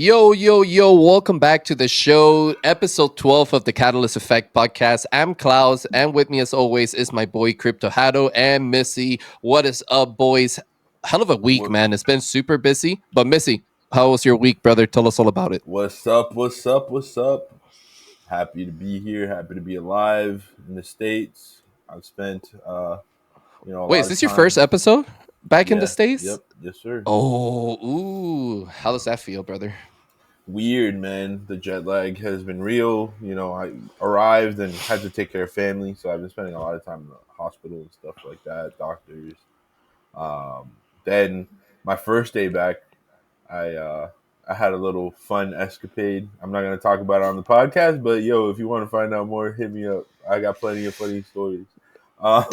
Yo, yo, yo, welcome back to the show, episode 12 of the Catalyst Effect podcast. I'm Klaus, and with me, as always, is my boy Crypto Hado and Missy. What is up, boys? Hell of a week, man. It's been super busy. But, Missy, how was your week, brother? Tell us all about it. What's up? What's up? What's up? Happy to be here. Happy to be alive in the States. I've spent, Wait, is this your first episode back in the States? Yep. Yes, sir. Oh, ooh. How does that feel, brother? Weird, man. The jet lag has been real. I arrived and had to take care of family, so I've been spending a lot of time in the hospital and stuff like that, doctors. Then my first day back, I had a little fun escapade. I'm not going to talk about it on the podcast, but yo, if you want to find out more, hit me up. I got plenty of funny stories. We're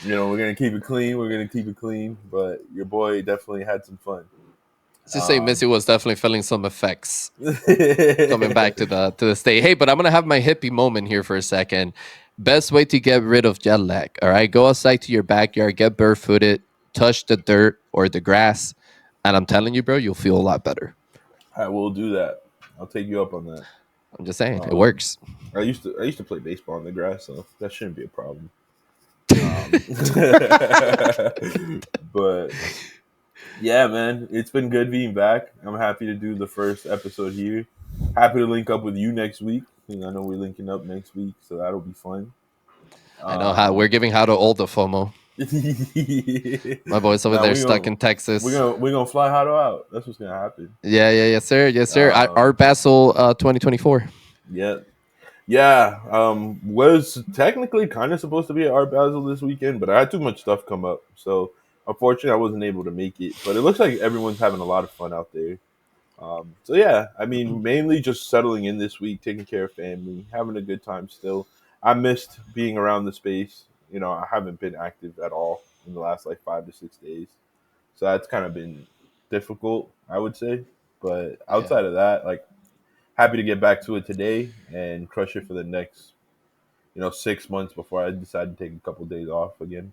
going to keep it clean. But your boy definitely had some fun. Just say Missy was definitely feeling some effects coming back to the state. Hey, but I'm going to have my hippie moment here for a second. Best way to get rid of jet lag, all right? Go outside to your backyard, get barefooted, touch the dirt or the grass, and I'm telling you, bro, you'll feel a lot better. I will do that. I'll take you up on that. I'm just saying, it works. I used to play baseball in the grass, so that shouldn't be a problem. But yeah, man, it's been good being back. I'm happy to do the first episode here. Happy to link up with you next week. I know we're linking up next week, so that'll be fun. I know how we're giving how to all the FOMO. My boy's over there stuck in Texas. We're gonna fly Hado out. That's what's gonna happen. Yes sir. Art Basel 2024. Yeah. Was technically kind of supposed to be at Art Basel this weekend, but I had too much stuff come up, so unfortunately I wasn't able to make it. But it looks like everyone's having a lot of fun out there. So yeah, I mean, mainly just settling in this week, taking care of family, having a good time still. I missed being around the space. I haven't been active at all in the last 5 to 6 days. So that's kind of been difficult, I would say. But outside of that, happy to get back to it today and crush it for the next, 6 months before I decide to take a couple days off again.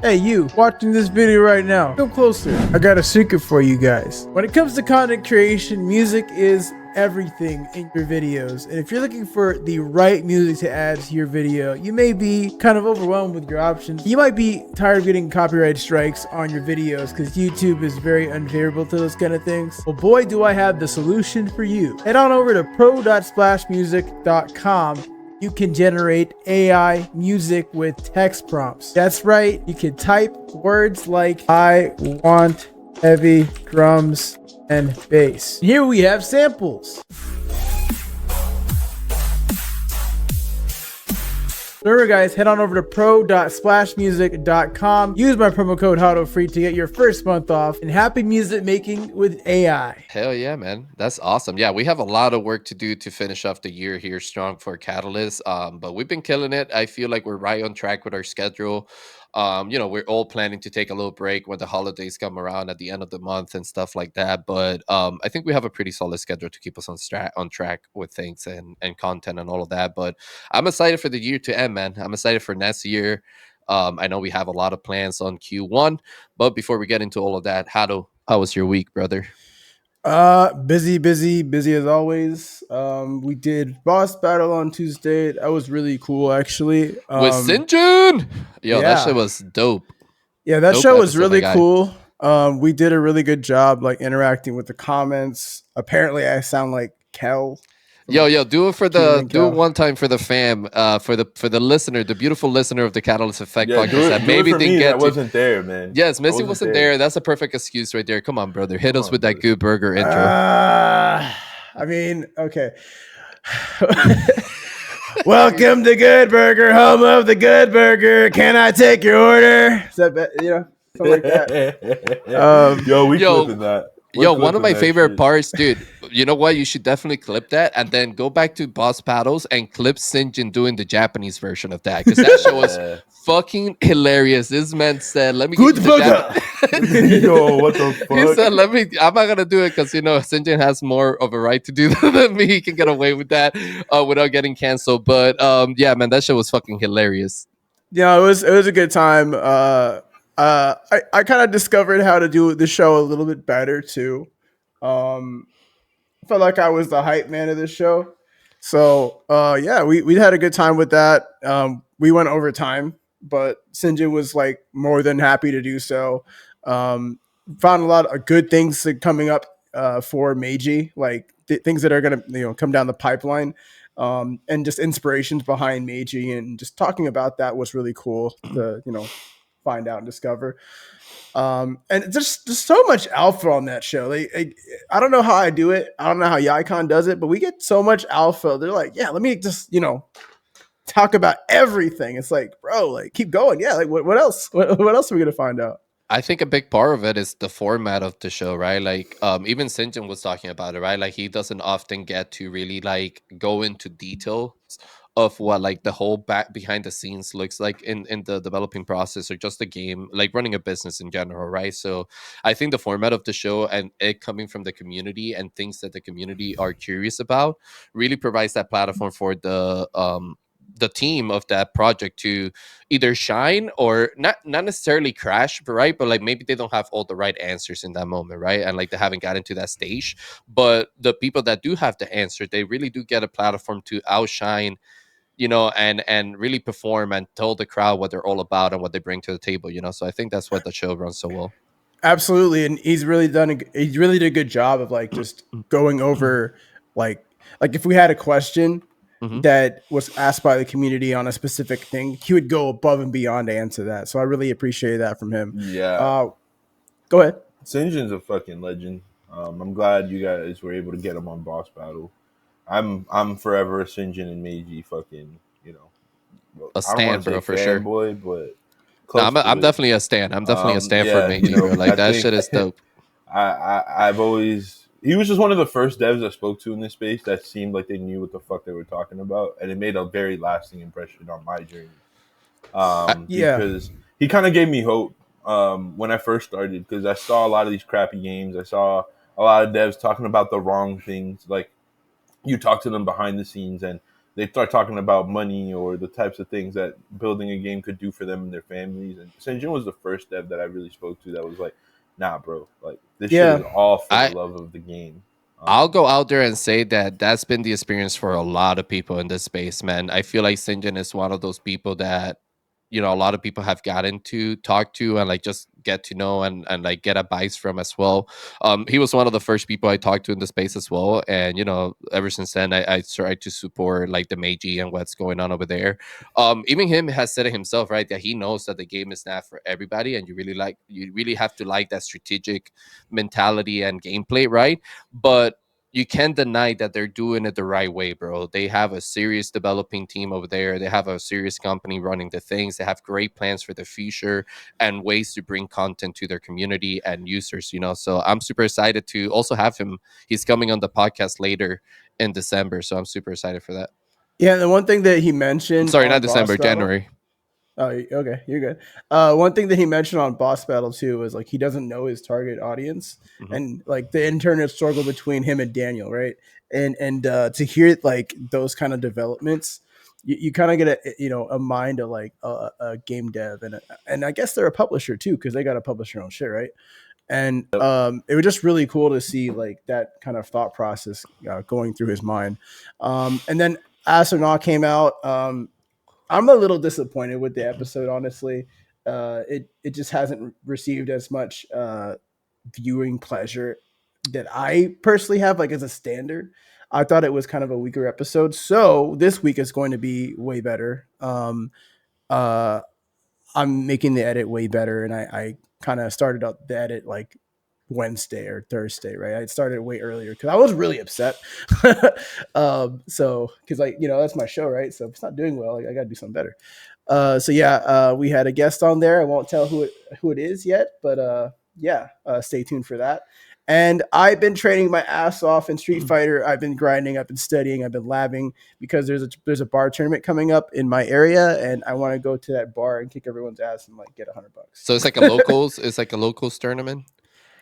Hey, you watching this video right now, come closer. I got a secret for you guys. When it comes to content creation, music is everything in your videos. And if you're looking for the right music to add to your video, you may be kind of overwhelmed with your options. You might be tired of getting copyright strikes on your videos because YouTube is very unfavorable to those kind of things. Well, boy, do I have the solution for you. Head on over to pro.splashmusic.com. You can generate AI music with text prompts. That's right, you can type words like I want heavy drums and bass. Here we have samples. Remember guys, head on over to pro.splashmusic.com. Use my promo code HADOFREE to get your first month off, and happy music making with AI. Hell yeah, man. That's awesome. Yeah, we have a lot of work to do to finish off the year here strong for Catalyst. But we've been killing it. I feel like we're right on track with our schedule. We're all planning to take a little break when the holidays come around at the end of the month and stuff like that. But I think we have a pretty solid schedule to keep us on track with things and content and all of that. But I'm excited for the year to end, man. I'm excited for next year. I know we have a lot of plans on Q1, but before we get into all of that, how was your week, brother? Busy as always. We did boss battle on Tuesday. That was really cool, actually. With Ascension! That shit was dope. Yeah, that show was really cool. We did a really good job, interacting with the comments. Apparently, I sound like Kel. Do it one time for the fam, for the listener, the beautiful listener of the Catalyst Effect podcast that maybe didn't get. I wasn't there, man. Yes, Missy wasn't there. That's a perfect excuse right there. Come on, brother, hit us with that good burger intro. Okay. Welcome to Good Burger, home of the Good Burger. Can I take your order? Is that something like that? Clipping that. One of my favorite parts, dude. You know what? You should definitely clip that and then go back to boss battles and clip Sinjin doing the Japanese version of that because that show was fucking hilarious. This man said, "Let me good burger." Yo, what the fuck? He said, "Let me." I'm not gonna do it because Sinjin has more of a right to do that than me. He can get away with that without getting canceled. But yeah, man, that show was fucking hilarious. Yeah, it was a good time. I kind of discovered how to do the show a little bit better too. Um, felt like I was the hype man of this show. So yeah, we had a good time with that. We went over time, but Sinjin was like more than happy to do so. Um, found a lot of good things coming up for Meiji, like things that are gonna come down the pipeline, and just inspirations behind Meiji, and just talking about that was really cool to find out and discover. And just so much alpha on that show. I don't know how I do it. I don't know how Yicon does it, but we get so much alpha. They're like, yeah, let me just talk about everything. It's like, bro, like keep going. Yeah, like what else? What else are we gonna find out? I think a big part of it is the format of the show, right? Like, even Sinjin was talking about it, right? Like, he doesn't often get to really like go into details of what like the whole back behind the scenes looks like in the developing process or just the game, like running a business in general, right? So, I think the format of the show and it coming from the community and things that the community are curious about really provides that platform for the team of that project to either shine or not necessarily crash, right? But like maybe they don't have all the right answers in that moment, right? And like they haven't gotten to that stage. But the people that do have the answer, they really do get a platform to outshine, and really perform and tell the crowd what they're all about and what they bring to the table. So I think that's what the show runs so well. Absolutely, and he's really did a good job of like just going over like if we had a question Mhm. that was asked by the community on a specific thing, he would go above and beyond to answer that. So I really appreciate that from him. Yeah, Uh, Go ahead. Sinjin's a fucking legend. I'm glad you guys were able to get him on Boss Battle. I'm forever a Sinjin and Meiji fucking, well, A I don't want stand, to say bro, for sure. fanboy, but No, close I'm to it. definitely a stan. I'm definitely a stan for Yeah, Meiji, bro. Like I that think shit is dope. I've always he was just one of the first devs I spoke to in this space that seemed like they knew what the fuck they were talking about, and it made a very lasting impression on my journey. I, Yeah, Because he kind of gave me hope when I first started, because I saw a lot of these crappy games. I saw a lot of devs talking about the wrong things. Like you talk to them behind the scenes and they start talking about money or the types of things that building a game could do for them and their families. And St. was the first dev that I really spoke to that was like, nah, bro, like this shit is yeah, all for the I love of the game. I'll Um, go out there and say that that's been the experience for a lot of people in this space, man. I feel like Sinjin is one of those people that, a lot of people have gotten to talk to and like just get to know and like get advice from as well. He was one of the first people I talked to in the space as well. And, ever since then, I tried to support like the Meiji and what's going on over there. Even him has said it himself, right? That he knows that the game is not for everybody. And you really have to like that strategic mentality and gameplay, right? But you can't deny that they're doing it the right way, bro. They have a serious developing team over there. They have a serious company running the things. They have great plans for the future and ways to bring content to their community and users. So I'm super excited to also have him. He's coming on the podcast later in December. So I'm super excited for that. yeah. The one thing that he mentioned Sorry, on not Boss December, Battle. January. Oh, okay, you're good. One thing that he mentioned on Boss Battle too was like he doesn't know his target audience, Mhm. and like the internal struggle between him and Daniel, right? And to hear like those kind of developments, you kind of get a mind of like a game dev, and I guess they're a publisher too because they got to publish their own shit, right? And it was just really cool to see like that kind of thought process going through his mind. And then Astronaut came out. I'm a little disappointed with the episode, honestly. It just hasn't received as much viewing pleasure that I personally have, like as a standard. I thought it was kind of a weaker episode, so this week is going to be way better. Uh, I'm making the edit way better, and I kind of started up the edit like Wednesday or Thursday, right? I started way earlier because I was really upset. So because like that's my show, right? So if it's not doing well, like, I got to do something better. So yeah, we had a guest on there. I won't tell who it is yet, but yeah, stay tuned for that. And I've been training my ass off in Street Fighter. I've been grinding. I've been studying. I've been labbing because there's a bar tournament coming up in my area, and I want to go to that bar and kick everyone's ass and like get $100. So it's like a locals. It's like a locals tournament.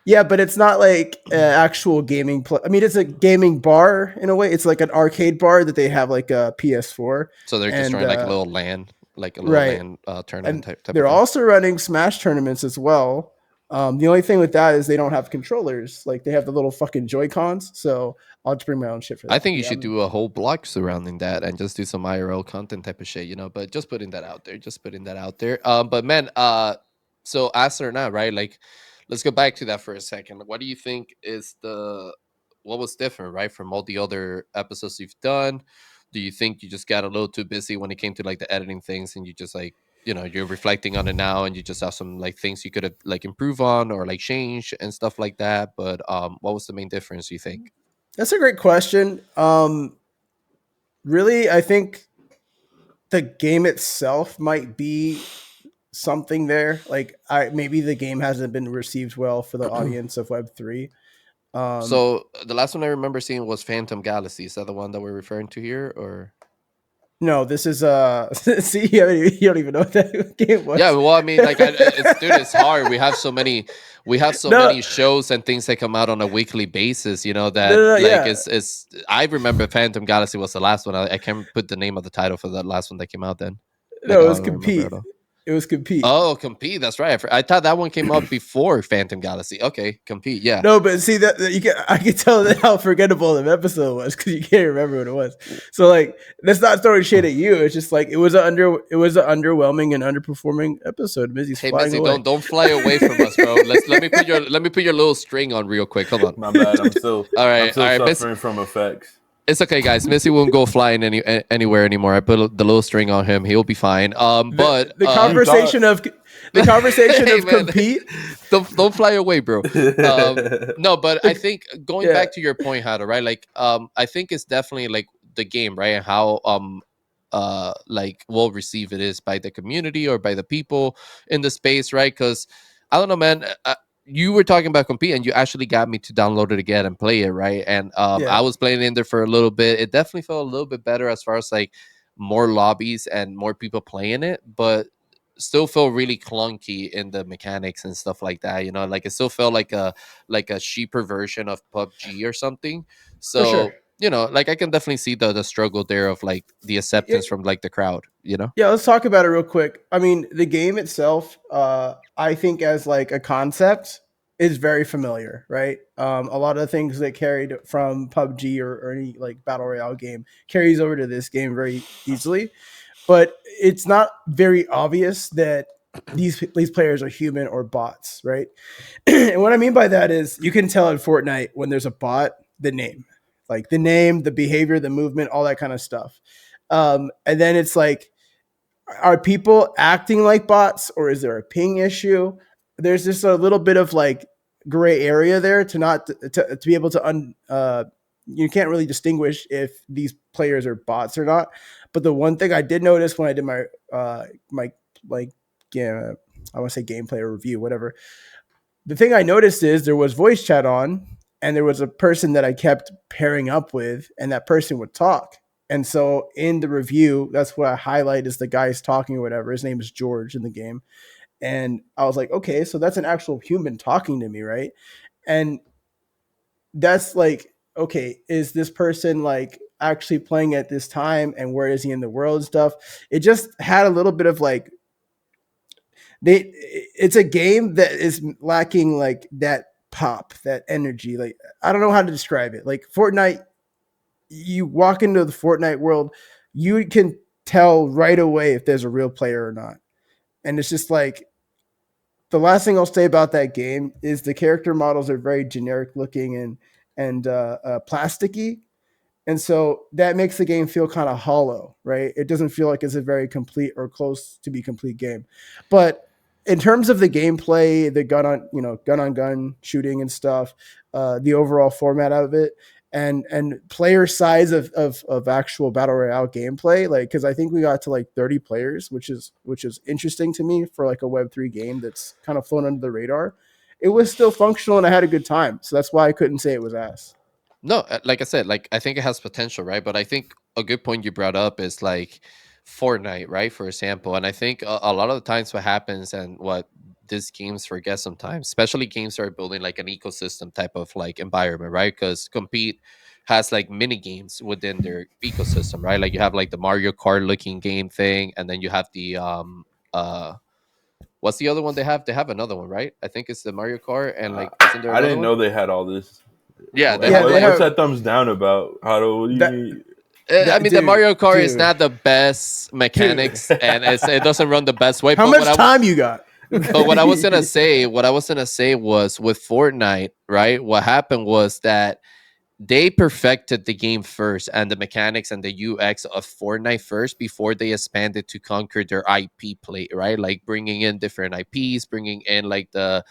Yeah, but it's not like actual gaming. I mean, it's a gaming bar in a way. It's like an arcade bar that they have like a PS4, So they're just and running like a little right, land tournament and type of they're thing. also running Smash tournaments as well. The only thing with that is they don't have controllers. Like they have the little fucking Joy Cons. So I'll just bring my own shit for I that. think But you yeah, should do a whole blog surrounding that and just do some IRL content type of shit, you know. But just putting that out there, just putting that out there. But man, so as or not, right? Like, let's go back to that for a second. What do you think is what was different, right, from all the other episodes you've done? Do you think you just got a little too busy when it came to like the editing things, and you just like, you know, you're reflecting on it now, and you just have some like things you could have like improve on or like change and stuff like that? But what was the main difference you think? that's a great question. Really, I think the game itself might be something there. Like I maybe the game hasn't been received well for the audience of Web3. Um, So the last one I remember seeing was Phantom Galaxy. Is that the one that we're referring to here, or? no, this is see, you don't even know what that game Yeah, was. well, I mean, like, it's dude, it's hard. We have so No, many shows and things that come out on a weekly basis. You know no, that no, no, like yeah, it's. I remember Phantom Galaxy was the last one. I can't put the name of the title for that last one that came out. Then, like, no, I it was don't remember compete. at all. It was compete. Oh, Compete. That's right. I thought that one came out before Phantom Galaxy. Okay, Compete. Yeah. No, but see that you can I can tell that how forgettable the episode was because you can't remember what it was. So like that's not throwing shade at you. It's just like it was an underwhelming and underperforming episode. Missy's Hey, flying Missy, away. don't fly away from us, bro. Let me put your little string on real quick. Hold on. My bad. I'm still I'm All still right, Miss. suffering from effects. It's okay, guys. Missy won't go flying anywhere anymore. I put the little string on him. He'll be fine. But The You thought. conversation of the conversation hey, of man, compete. don't fly away, bro. No, but I think going Yeah, back to your point, Hada, right? Like, I think it's definitely like the game, right, and how like well received it is by the community or by the people in the space, right? Because I don't know, man. You were talking about compete, and you actually got me to download it again and play it, right? And yeah, I was playing in there for a little bit. It definitely felt a little bit better as far as like more lobbies and more people playing it, but still felt really clunky in the mechanics and stuff like that. You know, like it still felt like a cheaper version of PUBG or something. for sure. So you know, like I can definitely see the struggle there of like the Yeah, acceptance from like the crowd. You know. yeah, let's talk about it real quick. I mean, the game itself, I think as like a concept is very familiar, right? A lot of the things that carried from PUBG or any like battle royale game carries over to this game very easily. But it's not very obvious that these players are human or bots, right? And what I mean by that is you can tell in Fortnite when there's a bot, the name, like the name, the behavior, the movement, all that kind of stuff. And then it's like, are people acting like bots or is there a ping issue? There's just a little bit of like gray area there to not to be able to you can't really distinguish if these players are bots or not. But the one thing I did notice when I did my like yeah, I want to say gameplay or review, whatever. The thing I noticed is there was voice chat on, and there was a person that I kept pairing up with, and that person would talk. And so in the review, that's what I highlight is the guy's talking or whatever. His name is George in the game. And I was like, okay, so that's an actual human talking to me, right? And that's like, okay, is this person like actually playing at this time and where is he in the world and stuff? It just had a little bit of like they it's a game that is lacking like that pop, that energy. Like I don't know how to describe it. Like Fortnite, you walk into the Fortnite world, you can tell right away if there's a real player or not. And it's just like the last thing I'll say about that game is the character models are very generic looking and plasticky, and so that makes the game feel kind of hollow, right? It doesn't feel like it's a very complete or close to be complete game. But in terms of the gameplay, the gun on gun shooting and stuff, the overall format of it, and player size of actual battle royale gameplay, like because I think we got to like 30 players, which is interesting to me for like a Web3 game that's kind of flown under the radar. It was still functional and I had a good time, so that's why I couldn't say it was ass. No, like I said, like I think it has potential, right? But I think a good point you brought up is like Fortnite, right? For example, and I think a lot of the times what happens and what these games forget sometimes, especially games that are building like an ecosystem type of like environment, right? Because Compete has like mini games within their ecosystem, right? Like you have like the Mario Kart looking game thing, and then you have the What's the other one they have? They have another one, right? I think it's the Mario Kart, and Uh, like, isn't there I another didn't one? know they had all this. Yeah, they Yeah, have they What's like. have that thumbs down about? What do you that. mean? I That mean, the dude, Mario Kart is dude, not the best dude. mechanics, and it doesn't run the best way. How But what much I time you got? but what I was gonna say, was with Fortnite, right? What happened was that they perfected the game first and the mechanics and the UX of Fortnite first before they expanded to conquer their IP plate, right? Like bringing in different IPs, bringing in like the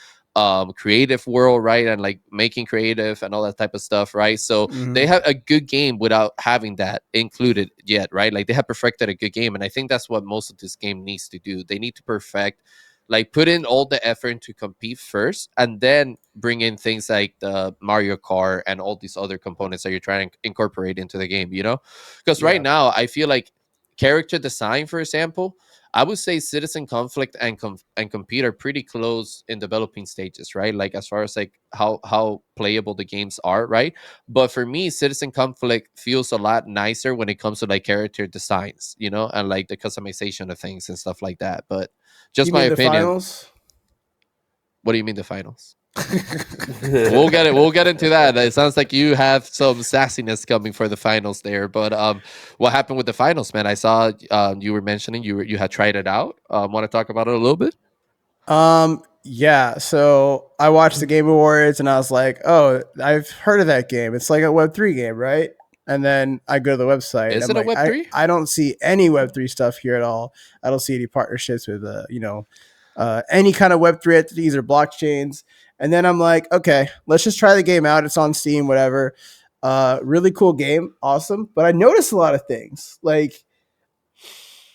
creative world, right? And like making creative and all that type of stuff, right? So they Mhm. have a good game without having that included yet, right? Like they have perfected a good game. And I think that's what most of this game needs to do. They need to perfect, like put in all the effort to compete first and then bring in things like the Mario Kart and all these other components that you're trying to incorporate into the game, you know? Because right Yeah. now I feel like character design, for example, I would say Citizen Conflict and and Compete are pretty close in developing stages, right? Like as far as like how playable the games are, right? But for me, Citizen Conflict feels a lot nicer when it comes to like character designs, you know, and like the customization of things and stuff like that. But just You my mean the opinion. finals? What do you mean the finals? We'll get it. We'll get into that. It sounds like you have some sassiness coming for the finals there. But what happened with the finals, man? I saw you were mentioning you had tried it out. Want to talk about it a little bit? Yeah. So I watched the Game Awards and I was like, oh, I've heard of that game. It's like a Web3 game, right? And then I go to the website. Is I'm it a like, Web three? I don't see any Web3 stuff here at all. I don't see any partnerships with, any kind of Web3 entities or blockchains. And then I'm like, okay, let's just try the game out. It's on Steam, whatever. Really cool game. Awesome. But I noticed a lot of things. Like,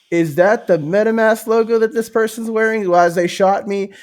is that the MetaMask logo that this person's wearing as they shot me?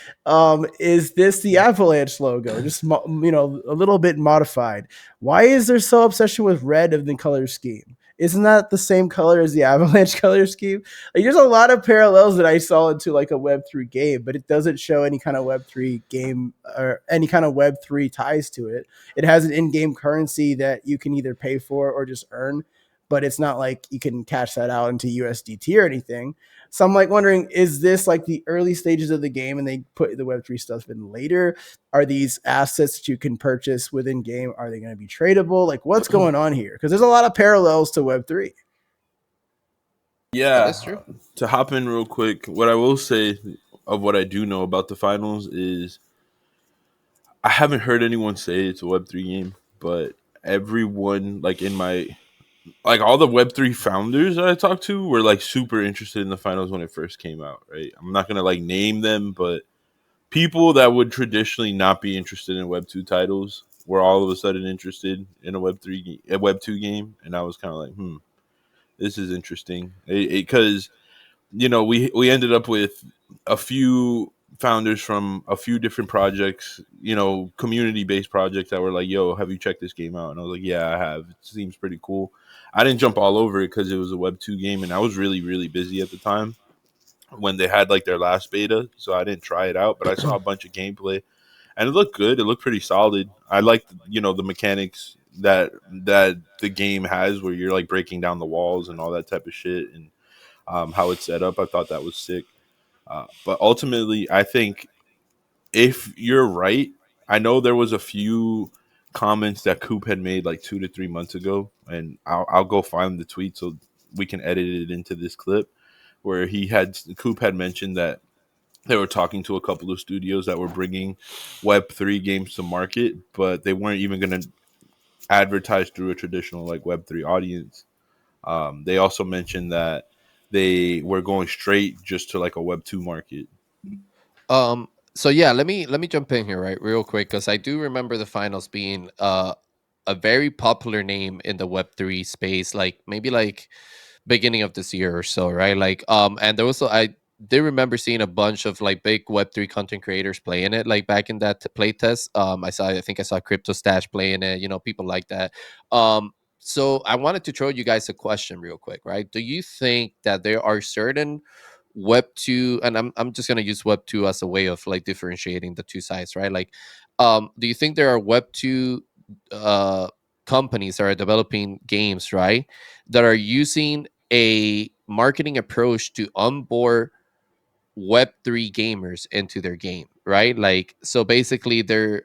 Is this the Avalanche logo? Just a little bit modified. Why is there so obsession with red of the color scheme? Isn't that the same color as the Avalanche color scheme? Like, there's a lot of parallels that I saw into like a Web3 game, but it doesn't show any kind of Web3 game or any kind of Web3 ties to it. It has an in-game currency that you can either pay for or just earn, but it's not like you can cash that out into USDT or anything. So I'm like wondering, is this like the early stages of the game and they put the Web3 stuff in later? Are these assets that you can purchase within game? Are they going to be tradable? Like, what's going on here? Because there's a lot of parallels to Web3. That Yeah, is true. to hop in real quick, what I will say of what I do know about the finals is I haven't heard anyone say it's a Web3 game, but everyone like in my like all the Web3 founders that I talked to were like super interested in the finals when it first came out, right? I'm not gonna like name them, but people that would traditionally not be interested in Web2 titles were all of a sudden interested in a Web2 game, and I was kind of like, this is interesting, because we ended up with a few founders from a few different projects, community based projects that were like, "Yo, have you checked this game out?" And I was like, "Yeah, I have. It seems pretty cool." I didn't jump all over it because it was a Web2 game, and I was really really busy at the time when they had like their last beta, so I didn't try it out. But I saw a bunch of gameplay, and it looked good. It looked pretty solid. I liked the mechanics that the game has, where you're like breaking down the walls and all that type of shit, and how it's set up. I thought that was sick. But ultimately, I think if you're right, I know there was a few comments that Coop had made like 2 to 3 months ago, and I'll go find the tweet so we can edit it into this clip where Coop had mentioned that they were talking to a couple of studios that were bringing Web3 games to market, but they weren't even going to advertise through a traditional like Web3 audience. They also mentioned that they were going straight just to like a Web2 market. So yeah, let me jump in here right real quick because I do remember the finals being a very popular name in the Web3 space, like maybe like beginning of this year or so, right? Like and there was I did remember seeing a bunch of like big Web3 content creators playing it, like back in that play test. I think I saw Crypto Stash playing it, people like that. So I wanted to throw you guys a question real quick, right? Do you think that there are certain Web 2, and I'm just going to use Web 2 as a way of like differentiating the two sides, right? Like do you think there are Web 2 uh companies that are developing games, right, that are using a marketing approach to onboard Web3 gamers into their game, right? Like, so basically they're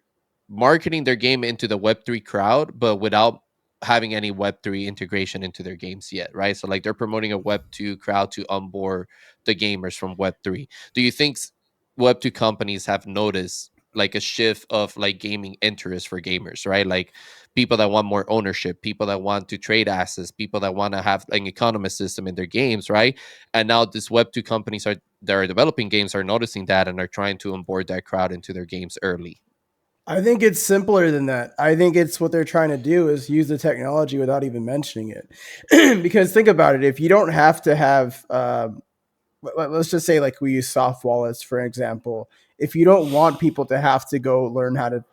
marketing their game into the Web3 crowd, but without having any Web3 integration into their games yet, right? So like they're promoting a Web2 crowd to onboard the gamers from Web3. Do you think Web2 companies have noticed like a shift of like gaming interest for gamers, right? Like people that want more ownership, people that want to trade assets, people that want to have an economy system in their games, right? And now these Web2 companies are that are developing games are noticing that and are trying to onboard that crowd into their games early. I think it's simpler than that. I think it's what they're trying to do is use the technology without even mentioning it. Because think about it, if you don't have to have, let's just say like we use soft wallets for example. If you don't want people to have to go learn how to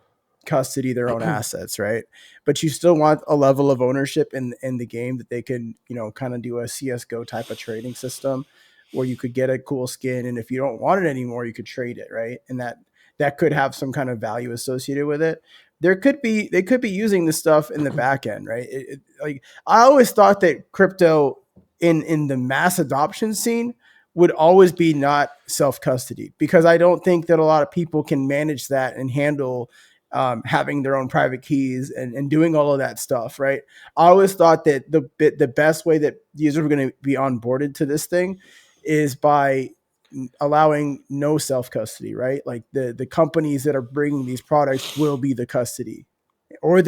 custody their own assets, right? But you still want a level of ownership in the game that they can, kind of do a CS:GO type of trading system where you could get a cool skin, and if you don't want it anymore, you could trade it, right? And that could have some kind of value associated with it. They could be using this stuff in the back end, right? Like I always thought that crypto in the mass adoption scene would always be not self custody because I don't think that a lot of people can manage that and handle having their own private keys and doing all of that stuff, right? I always thought that the best way that users were going to be onboarded to this thing is by allowing no self custody, right? Like the companies that are bringing these products will be the custody, or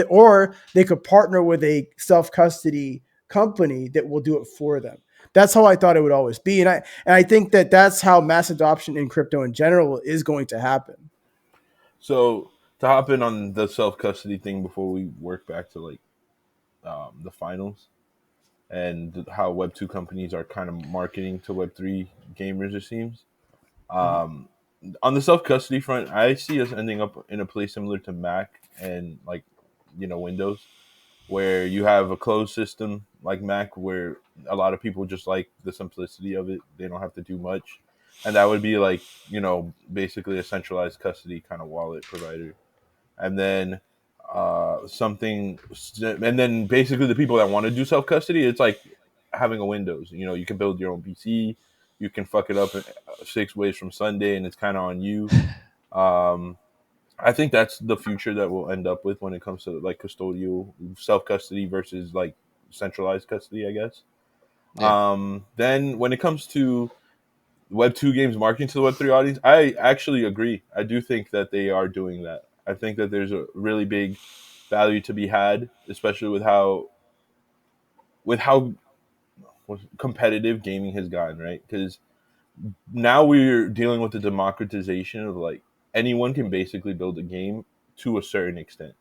they could partner with a self custody company that will do it for them. That's how I thought it would always be, and I think that that's how mass adoption in crypto in general is going to happen. So to hop in on the self custody thing before we work back to like the finals and how Web2 companies are kind of marketing to Web3 gamers, it seems. Mhm. Um, on the self custody front, I see us ending up in a place similar to Mac and like Windows, where you have a closed system like Mac, where a lot of people just like the simplicity of it. They don't have to do much, and that would be like basically a centralized custody kind of wallet provider. And then something, and then basically the people that want to do self custody, it's like having a Windows. You can build your own PC. You can fuck it up in 6 ways from Sunday, and it's kind of on you. Um, I think that's the future that we'll end up with when it comes to like custodial self custody versus like centralized custody, I guess. Yeah. Then when it comes to Web2 games marketing to the Web3 audience, I actually agree. I do think that they are doing that. I think that there's a really big value to be had, especially with how competitive gaming has gotten, right? Because now we're dealing with the democratization of like anyone can basically build a game to a certain extent.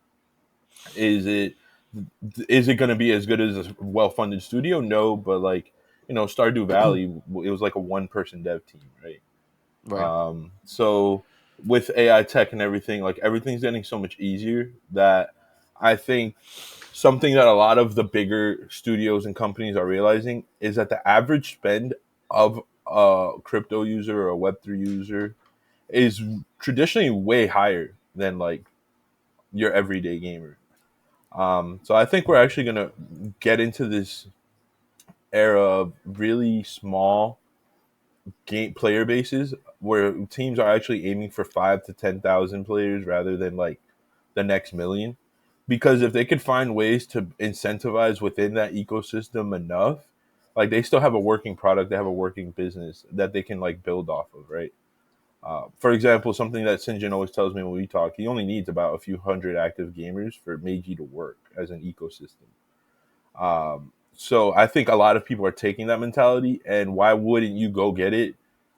Is it is it going to be as good as a well-funded studio? No, but like Stardew Valley, it was like a one-person dev team, right? Right. So with AI tech and everything, like everything's getting so much easier that I think something that a lot of the bigger studios and companies are realizing is that the average spend of a crypto user or a Web3 user is traditionally way higher than like your everyday gamer. So I think we're actually gonna get into this era of really small game player bases where teams are actually aiming for 5 to 10,000 players rather than like the next million. Because if they could find ways to incentivize within that ecosystem enough, like they still have a working product, they have a working business that they can like build off of, right? For example, something that Sinjin always tells me when we talk, he only needs about a few hundred active gamers for Meiji to work as an ecosystem. So I think a lot of people are taking that mentality, and why wouldn't you go get it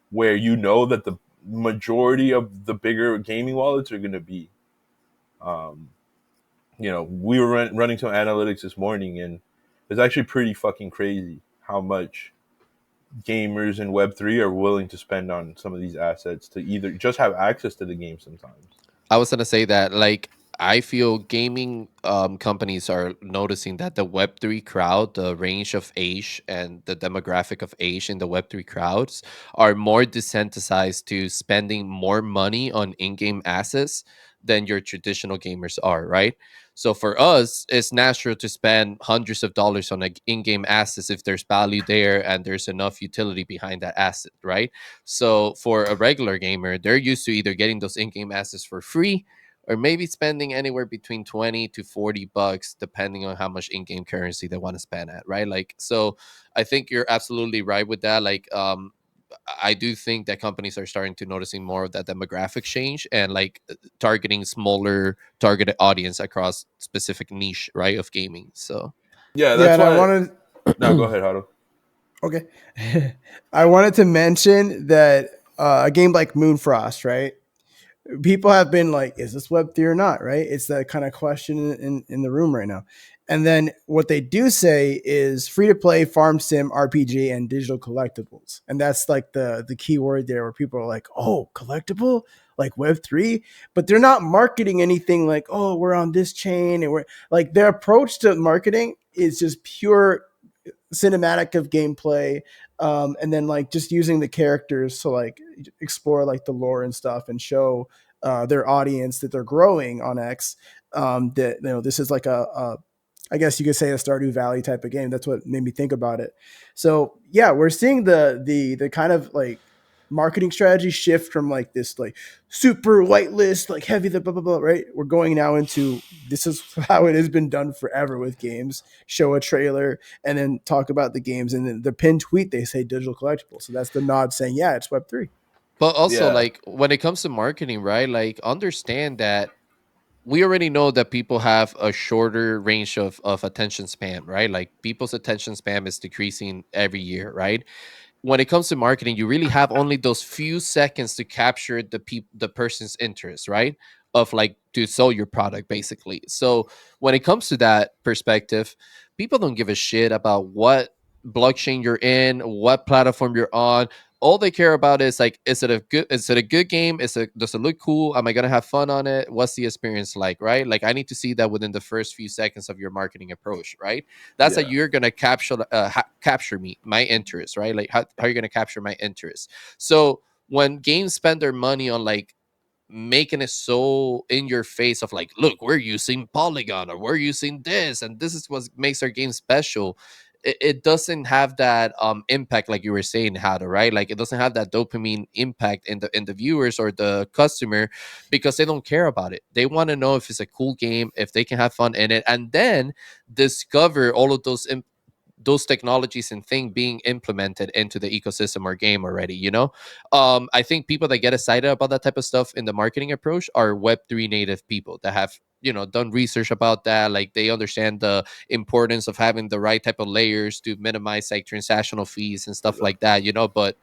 where you know that the majority of the bigger gaming wallets are going to be? Um, we were running some analytics this morning, and it's actually pretty fucking crazy how much gamers in Web3 are willing to spend on some of these assets to either just have access to the game sometimes. I was gonna say that, like, I feel gaming companies are noticing that the Web3 crowd, the range of age and the demographic of age in the Web3 crowds are more desensitized to spending more money on in game assets than your traditional gamers are, right? So for us, it's natural to spend hundreds of dollars on in game assets if there's value there and there's enough utility behind that asset, right? So for a regular gamer, they're used to either getting those in game assets for free or maybe spending anywhere between 20 to 40 bucks depending on how much in-game currency they want to spend at, right? Like, so I think you're absolutely right with that. Like, I do think that companies are starting to noticing more of that demographic change and like targeting smaller targeted audience across specific niche, right, of gaming. So Yeah, Yeah, that's and I why. wanted No, go ahead, Hado. okay. I wanted to mention that a game like Moonfrost, right? People have been like, is this Web3 or not? Right? It's that kind of question in the room right now. And then what they do say is free to play, farm sim, RPG, and digital collectibles. And that's like the key word there where people are like, oh, collectible? Like Web3? But they're not marketing anything like, oh, we're on this chain. And we're like, their approach to marketing is just pure cinematic of gameplay, and then like just using the characters to like explore like the lore and stuff and show their audience that they're growing on X. That this is like a I guess you could say a Stardew Valley type of game. That's what made me think about it. So yeah, we're seeing the kind of like marketing strategy shift from like this like super whitelist like heavy the blah blah blah, right? We're going now into this is how it has been done forever with games. Show a trailer and then talk about the games, and then the pinned tweet they say digital collectible. So that's the nod saying yeah, it's Web3. but also Yeah, like when it comes to marketing, right? Like understand that we already know that people have a shorter range of attention span, right? Like people's attention span is decreasing every year, right? When it comes to marketing, you really have only those few seconds to capture the person's interest, right? Of like to sell your product, basically. So when it comes to that perspective, people don't give a shit about what blockchain you're in, what platform you're on. All they care about is like, is it a good game? Does it look cool? Am I gonna have fun on it? What's the experience like, right? Like I need to see that within the first few seconds of your marketing approach, right? That's how yeah. you're gonna capture me, my interest, right? Like how are you gonna capture my interest? So when games spend their money on like making it so in your face of like, look, we're using Polygon or we're using this and this is what makes our game special, it doesn't have that impact like you were saying, how to, right? Like it doesn't have that dopamine impact in the viewers or the customer because they don't care about it. They want to know if it's a cool game, if they can have fun in it, and then discover all of those technologies and things being implemented into the ecosystem or game already, I think people that get excited about that type of stuff in the marketing approach are Web3 native people that have done research about that. Like they understand the importance of having the right type of layers to minimize like transactional fees and stuff like that, but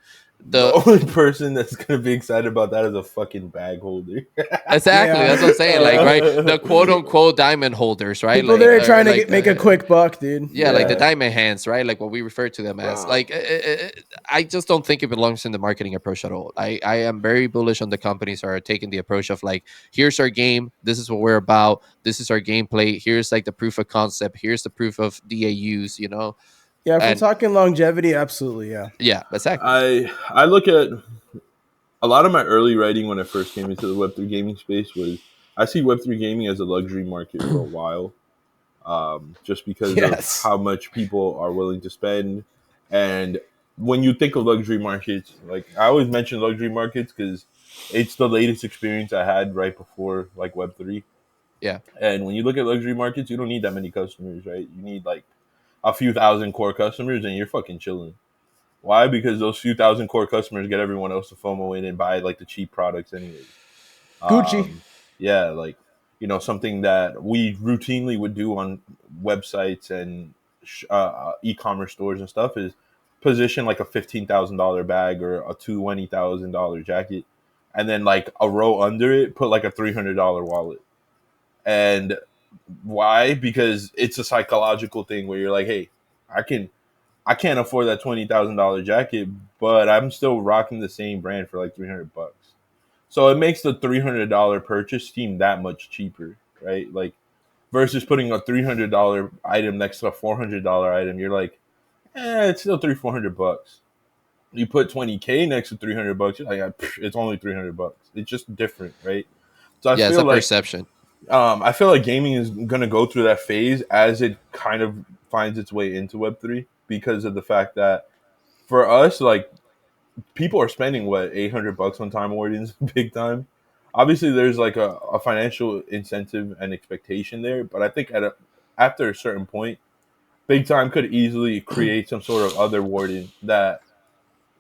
The the only person that's gonna be excited about that is a fucking bag holder. exactly, Yeah, that's what I'm saying, like, right, the quote uh, unquote diamond holders, right? people Like there trying to make a quick buck, dude. yeah, like the yeah. diamond hands, right? Like what we refer to them as. Uh, Like, I just don't think it belongs in the marketing approach at all. I am very bullish on the companies that are taking the approach of like, here's our game, this is what we're about, this is our gameplay, here's like the proof of concept, here's the proof of DAUs, Yeah, if we're and talking longevity, absolutely, yeah. yeah, exactly. I look at a lot of my early writing when I first came into the Web3 gaming space was I see Web3 gaming as a luxury market for a while, just because of Yes. how much people are willing to spend. And when you think of luxury markets, like I always mention luxury markets because it's the latest experience I had right before like Web3. Yeah. And when you look at luxury markets, you don't need that many customers, right? You need like a few thousand core customers, and you're fucking chilling. Why? Because those few thousand core customers get everyone else to FOMO in and buy like the cheap products anyways. Gucci. Um, yeah, like something that we routinely would do on websites and e-commerce stores and stuff is position like a $15,000 bag or a $20,000 jacket, and then like a row under it, put like a $300 wallet. And why? Because it's a psychological thing where you're like, hey, I can I can't afford that $20,000 jacket, but I'm still rocking the same brand for like $300. So it makes the $300 purchase seem that much cheaper, right? Like versus putting a $300 item next to a $400 item, you're like, it's still $300-400. You put 20K next to $300, you're like, it's only $300. It's just different, right? So Yeah, it's a perception. I feel like gaming is gonna go through that phase as it kind of finds its way into Web3 because of the fact that for us, like people are spending what $800 on Time Wardens, big time. Obviously, there's like a financial incentive and expectation there, but I think after a certain point, big time could easily create some sort of other warden that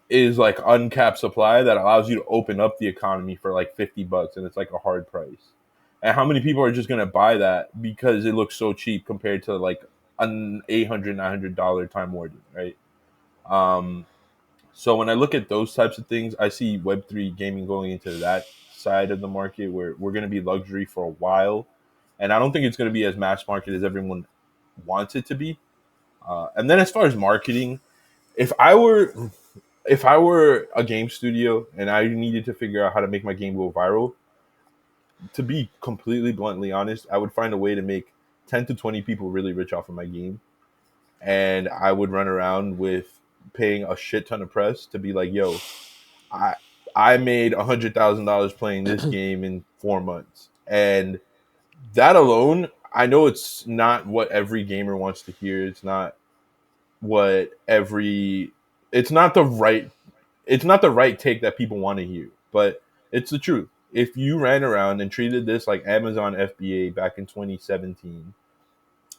is like uncapped supply that allows you to open up the economy for like $50 and it's like a hard price. And how many people are just gonna buy that because it looks so cheap compared to like an $800-900 Time Warden, right? Um, so when I look at those types of things, I see Web3 gaming going into that side of the market where we're going to be luxury for a while. And I don't think it's going to be as mass market as everyone wants it to be. And then as far as marketing, if I were if I were a game studio and I needed to figure out how to make my game go viral, to be completely bluntly honest, I would find a way to make 10 to 20 people really rich off of my game. And I would run around with paying a shit ton of press to be like, yo, I I made $100,000 playing this game in 4 months, and that alone, I know it's not what every gamer wants to hear. What every it's not the right it's not the right take that people want to hear, but it's the truth. If you ran around and treated this like Amazon FBA back in 2017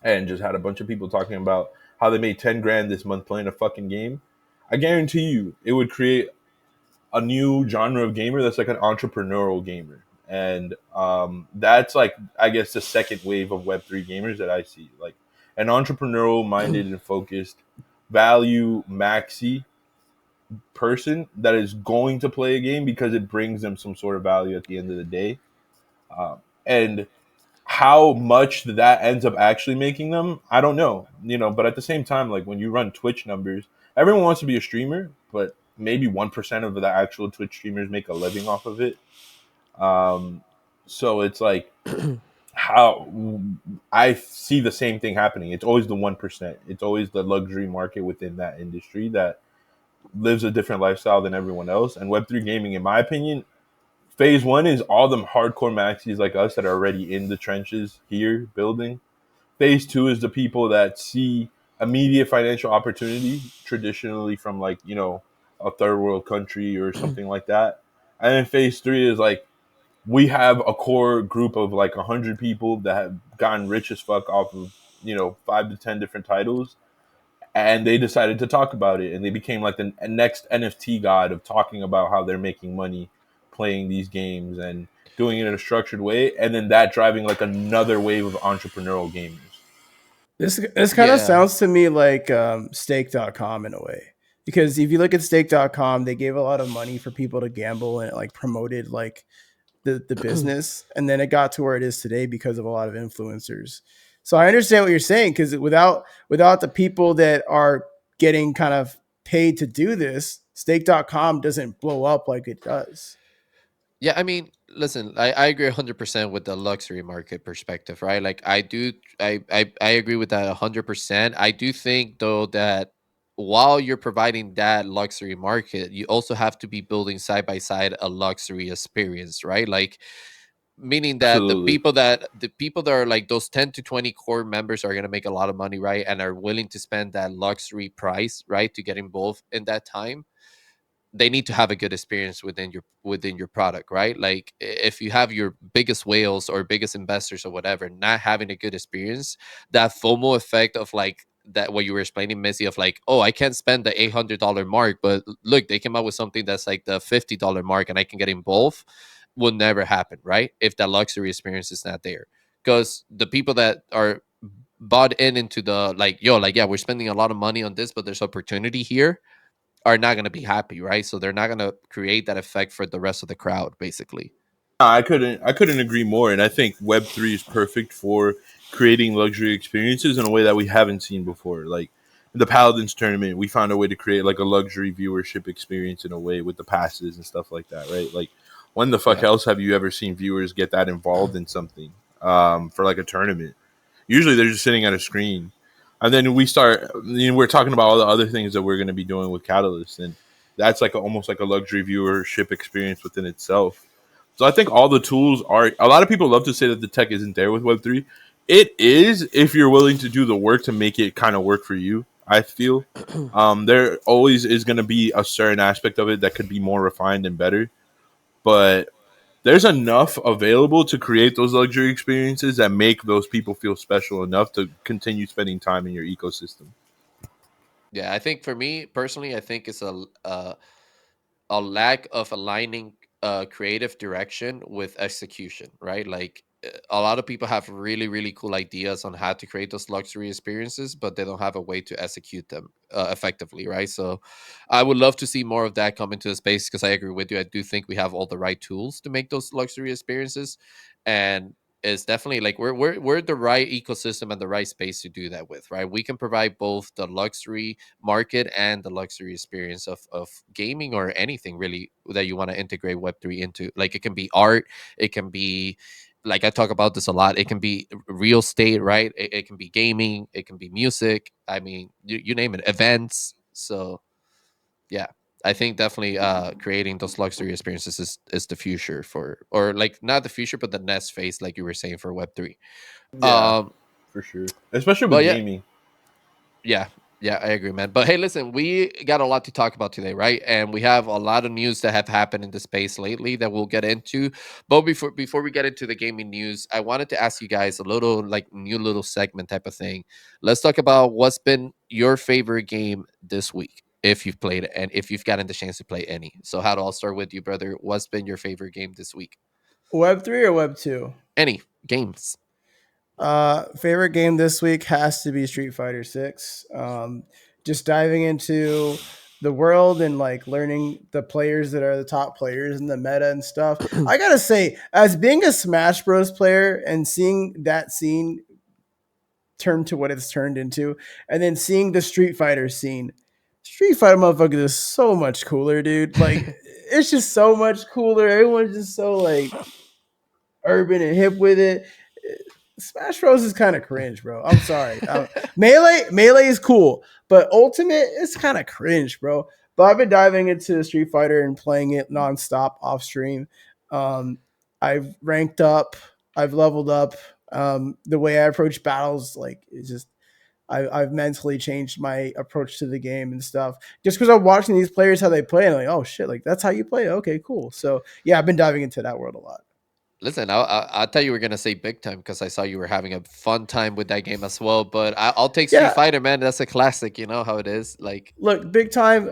and just had a bunch of people talking about how they made 10 grand this month playing a fucking game, I guarantee you it would create a new genre of gamer that's like an entrepreneurial gamer. And that's like, I guess, the second wave of Web3 gamers that I see. Like an entrepreneurial minded and focused value maxi person that is going to play a game because it brings them some sort of value at the end of the day. And how much that ends up actually making them, I don't know. But at the same time, like when you run Twitch numbers, everyone wants to be a streamer, but maybe 1% of the actual Twitch streamers make a living off of it. Um, so it's like how I see the same thing happening. It's always the 1%. It's always the luxury market within that industry that lives a different lifestyle than everyone else. And Web3 gaming, in my opinion, phase one is all them hardcore maxis like us that are already in the trenches here building. Phase two is the people that see immediate financial opportunity, traditionally from like, a third world country or something like that. And then phase three is like, we have a core group of like 100 people that have gotten rich as fuck off of, 5 to 10 different titles. And they decided to talk about it. And they became like the next NFT god of talking about how they're making money playing these games and doing it in a structured way. And then that driving like another wave of entrepreneurial gamers. This kind of Yeah. sounds to me like stake.com in a way. Because if you look at stake.com, they gave a lot of money for people to gamble and it like promoted like the business. And then it got to where it is today because of a lot of influencers. So I understand what you're saying because without the people that are getting kind of paid to do this, stake.com doesn't blow up like it does. Yeah, I mean, listen, I agree 100% with the luxury market perspective, right? Like I do I agree with that 100%. I do think though that while you're providing that luxury market, you also have to be building side by side a luxury experience, right? Like meaning that Absolutely. the people that are like those 10 to 20 core members are going to make a lot of money, right? And are willing to spend that luxury price, right, to get involved in that time. They need to have a good experience within your product, right? Like if you have your biggest whales or biggest investors or whatever not having a good experience, that FOMO effect of like that what you were explaining, Missy, of like, oh, I can't spend the $800 mark, but look, they came out with something that's like the $50 mark and I can get involved, will never happen, right? If that luxury experience is not there. Because the people that are bought into the like, yo, like, yeah, we're spending a lot of money on this, but there's opportunity here, are not going to be happy, right? So they're not going to create that effect for the rest of the crowd, basically. I couldn't agree more. And I think Web3 is perfect for creating luxury experiences in a way that we haven't seen before. Like in the Paladins tournament, we found a way to create like a luxury viewership experience in a way with the passes and stuff like that, right? Like when the fuck Yeah. else have you ever seen viewers get that involved in something? for like a tournament. Usually they're just sitting at a screen, and then we start. We're talking about all the other things that we're going to be doing with Catalyst, and that's like almost like a luxury viewership experience within itself. So I think all the tools are. A lot of people love to say that the tech isn't there with Web3. It is if you're willing to do the work to make it kind of work for you. I feel there always is going to be a certain aspect of it that could be more refined and better, but there's enough available to create those luxury experiences that make those people feel special enough to continue spending time in your ecosystem. Yeah, I think for me personally, I think it's a lack of aligning creative direction with execution, right? Like a lot of people have really, really cool ideas on how to create those luxury experiences, but they don't have a way to execute them effectively, right? So I would love to see more of that come into the space because I agree with you. I do think we have all the right tools to make those luxury experiences. And it's definitely like we're the right ecosystem and the right space to do that with, right? We can provide both the luxury market and the luxury experience of gaming or anything really that you want to integrate Web3 into. Like it can be art, it can be, like I talk about this a lot, it can be real estate, right? It can be gaming, it can be music. I mean, you name it, events. So yeah, I think definitely creating those luxury experiences is the future for, or like not the future but the next phase, like you were saying, for Web3. Yeah, um for sure. Especially with but yeah, gaming. yeah, yeah, I agree, man. But hey, listen, we got a lot to talk about today, right? And we have a lot of news that have happened in the space lately that we'll get into. But before we get into the gaming news, I wanted to ask you guys a little like new little segment type of thing. Let's talk about what's been your favorite game this week, if you've played it, and if you've gotten the chance to play any. So, how do I'll start with you, brother? What's been your favorite game this week? Web3 or Web2? Any games? Favorite game this week has to be Street Fighter 6. Just diving into the world and like learning the players that are the top players in the meta and stuff. I gotta say, as being a Smash Bros. Player and seeing that scene turn to what it's turned into, and then seeing the Street Fighter scene, Street Fighter motherfucker is so much cooler, dude. Like it's just so much cooler. Everyone's just so like urban and hip with it. Smash Bros is kind of cringe, bro. I'm sorry. Melee is cool, but Ultimate is kind of cringe, bro. But I've been diving into Street Fighter and playing it nonstop off stream. Um, I've ranked up. I've leveled up. The way I approach battles, like, is just I've mentally changed my approach to the game and stuff. Just because I'm watching these players how they play, and I'm like, oh shit, like that's how you play. Okay, cool. So yeah, I've been diving into that world a lot. Listen, I thought you were gonna say big time because I saw you were having a fun time with that game as well. But I'll take Street Yeah, Fighter, man. That's a classic. You know how it is. Like, look, big time.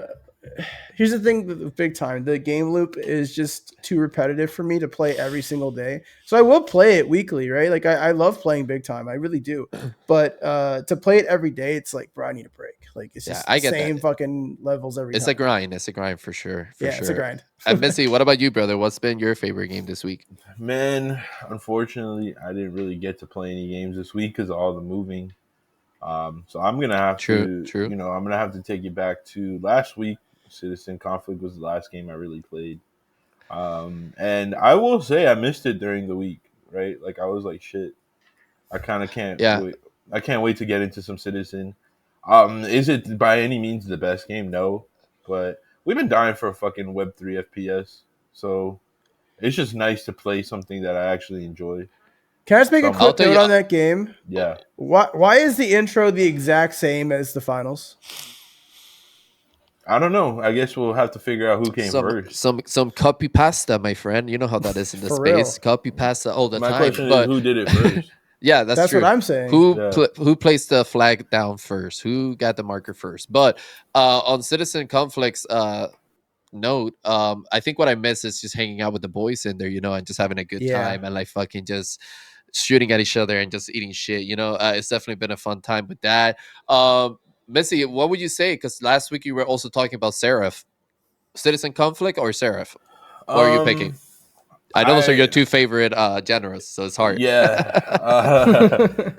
Here's the thing with big time. The game loop is just too repetitive for me to play every single day. So I will play it weekly, right? Like I love playing big time. I really do. But to play it every day, it's like, bro, I need a break. Like it's yeah, just the I get that. same fucking levels every It's a time. grind. It's a grind for sure, for Yeah, it's a sure. grind. And Missy, what about you, brother? What's been your favorite game this week? Man, unfortunately, I didn't really get to play any games this week because of all the moving. So I'm gonna have True, to, true. I'm gonna have to take you back to last week. Citizen Conflict was the last game I really played. And I will say I missed it during the week, right? Like I was like, shit, I kind of can't Yeah. wait. I can't wait to get into some Citizen. Is it by any means the best game? No, but we've been dying for a fucking Web3 FPS, so it's just nice to play something that I actually enjoy. Can I just make So a I'll quick tell note you. on that game? yeah. Why is the intro the exact same as the finals? I don't know. I guess we'll have to figure out who came some first. some some copy pasta, my friend. You know how that is in the For real. space. Copy pasta all the My time. question is, But who did it first? yeah, that's That's what true. I'm saying. Yeah. Who placed the flag down first? Who got the marker first? But on Citizen Conflicts note, I think what I miss is just hanging out with the boys in there, you know, and just having a good Yeah. time and like fucking just shooting at each other and just eating shit. You know, it's definitely been a fun time with that. Missy, what would you say? Because last week you were also talking about Seraph. Citizen Conflict or Seraph? What are you picking? Um, I know those are your I two favorite genres, so it's hard. yeah.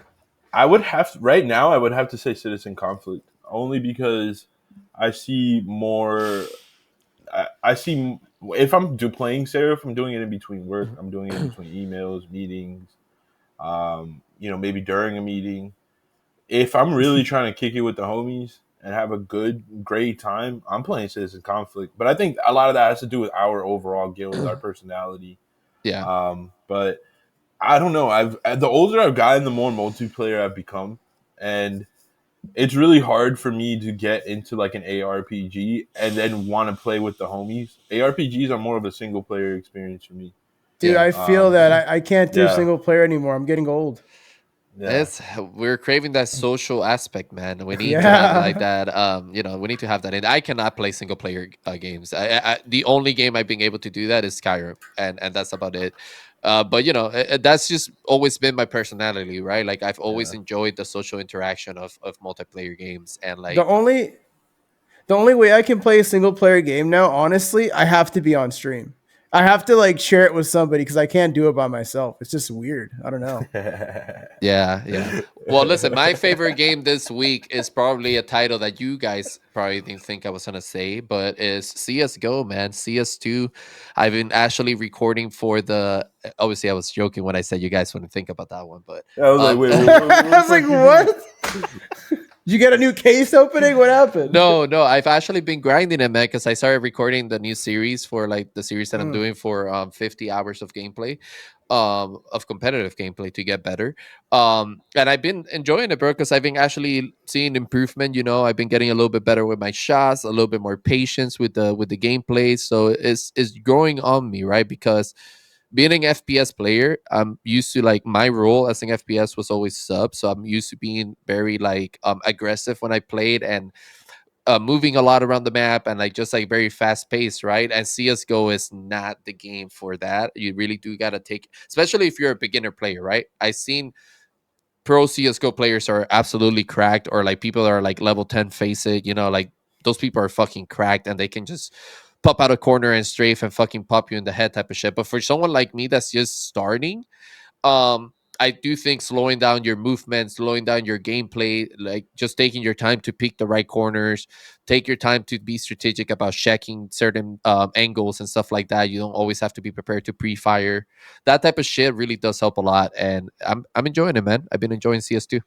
I would have right now. I would have to say Citizen Conflict only because I see more. I see if I'm playing Seraph, I'm doing it in between work. I'm doing it in between emails, meetings. Maybe during a meeting. If I'm really trying to kick it with the homies and have a good, great time, I'm playing Citizen Conflict. But I think a lot of that has to do with our overall guild, our personality. Yeah. But I don't know. The older I've gotten, the more multiplayer I've become, and it's really hard for me to get into like an ARPG and then want to play with the homies. ARPGs are more of a single player experience for me. Dude, Yeah. I feel that I can't do Yeah, single player anymore. I'm getting old. yeah, It's we're craving that social aspect, man. We need to have like Yeah. that. We need to have that. And I cannot play single player games. The only game I've been able to do that is Skyrim, and that's about it. But that's just always been my personality, right? Like I've always yeah. enjoyed the social interaction of multiplayer games, and The like, only the only way I can play a single player game now, honestly, I have to be on stream. I have to like share it with somebody because I can't do it by myself. It's just weird. I don't know. yeah, yeah. Well, listen, my favorite game this week is probably a title that you guys probably didn't think I was gonna say, but is CS:GO, man. CS2. I've been actually recording for the. Obviously, I was joking when I said you guys wouldn't think about that one, but I was like, um, wait, what I the was like, fuck you mean? what? Did you get a new case opening? What happened? no, no, I've actually been grinding it, man, because I started recording the new series for like the series that I'm Mm. doing for 50 hours of gameplay, of competitive gameplay to get better. And I've been enjoying it, bro, because I've been actually seeing improvement. I've been getting a little bit better with my shots, a little bit more patience with the gameplay. So it's growing on me, right? Because being an FPS player, I'm used to like my role as an FPS was always sub, so I'm used to being very like aggressive when I played and moving a lot around the map and like just like very fast paced, right? And CS:GO is not the game for that. You really do gotta take, especially if you're a beginner player, right? I've seen pro CS:GO players are absolutely cracked, or like people that are like level 10 face it, like those people are fucking cracked and they can just pop out a corner and strafe and fucking pop you in the head type of shit. But for someone like me that's just starting, I do think slowing down your movement, slowing down your gameplay, like just taking your time to pick the right corners, take your time to be strategic about checking certain angles and stuff like that. You don't always have to be prepared to pre-fire. That type of shit really does help a lot, and I'm enjoying it, man. I've been enjoying CS2.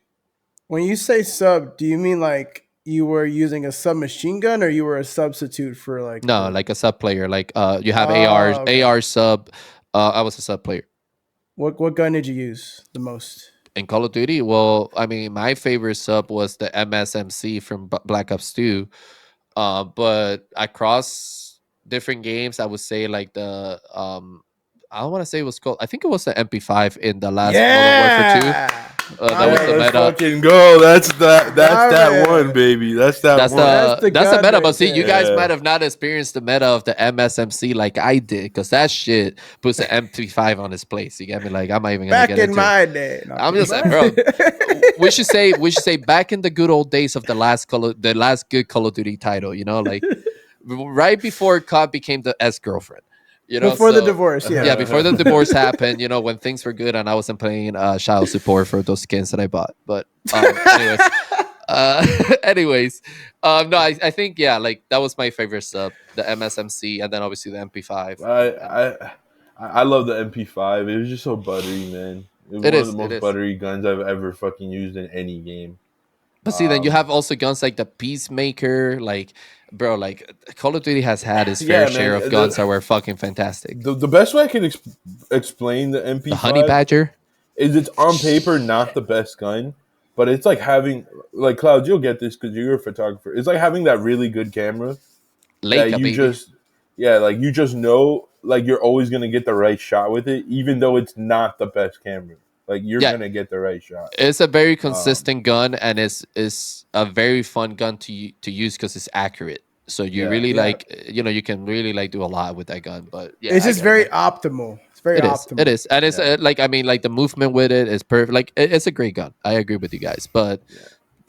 When you say sub, do you mean like you were using a submachine gun or you were a substitute for like No, the like a sub player, like you have Oh, okay. AR sub. I was a sub player. What gun did you use the most? In Call of Duty, well, I mean, my favorite sub was the MSMC from Black Ops 2. But across different games, I would say like I don't want to say it was called. I think it was the MP5 in the last Modern Warfare 2. Yeah. That My was Yeah, the man. let's meta. fucking go. That's My that one, man. baby. That's that That's one. That's the the that's the gun meta. But right see, you guys there. Yeah. might have not experienced the meta of the MSMC like I did, because that shit puts the MP5 on its place. You get me? Like I'm not even gonna Back get in into it. my day. No, I'm I'm kidding. just saying, bro. We should say back in the good old days of the last good Call of Duty title. Like right before COD became the S girlfriend. Before the So divorce, yeah. yeah, before the divorce happened, when things were good and I wasn't playing child support for those skins that I bought. But anyways, anyways, no, I think yeah, like that was my favorite sub, the MSMC, and then obviously the MP5, I and I love the MP5. It was just so buttery, man. It was it one of the is, it most is. buttery guns I've ever fucking used in any game. But see, then you Um, have also guns like the Peacemaker, like bro, like Call of Duty has had its fair yeah, man. share of guns that were fucking fantastic. The best way I can explain the The Honey MP5 Badger, is it's on paper not the best gun, but it's like having like Cloud. You'll get this because you're a photographer. It's like having that really good camera that Leica, you baby. just like you just know like you're always gonna get the right shot with it, even though it's not the best camera. Like you're Yeah, gonna get the right shot. it's a very Um, consistent gun, and it's a very fun gun to use because it's accurate. So you yeah, really Yeah. like, you can really like do a lot with that gun. But yeah, It's I just get it, very man. optimal. It's very It optimal. is, and it's yeah, like I mean, like the movement with it is perfect. Like it's a great gun. I agree with you guys, but yeah.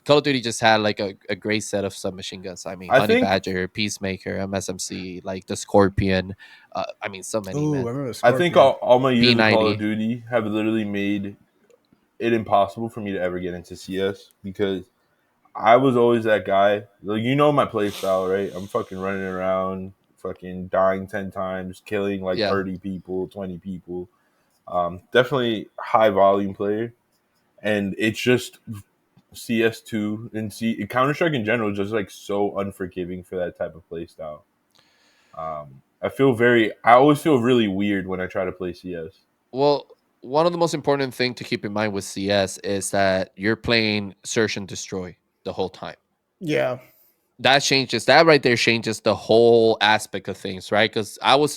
Call of Duty just had like a great set of submachine guns. I mean, I Honey think Badger, Peacemaker, MSMC, like the Scorpion. I mean, so many, Ooh, man. I remember I think Scorpion. all my years of Call of P90. Duty have literally made it impossible for me to ever get into CS because I was always that guy. Like, my play style, right? I'm fucking running around, fucking dying 10 times, killing like Yeah, 30 people, 20 people. Definitely high volume player, and it's just CS2 and Counter Strike in general is just like so unforgiving for that type of play style. I always feel really weird when I try to play CS. Well, one of the most important thing to keep in mind with CS is that you're playing search and destroy the whole time. Yeah. That right there changes the whole aspect of things, right? Because I was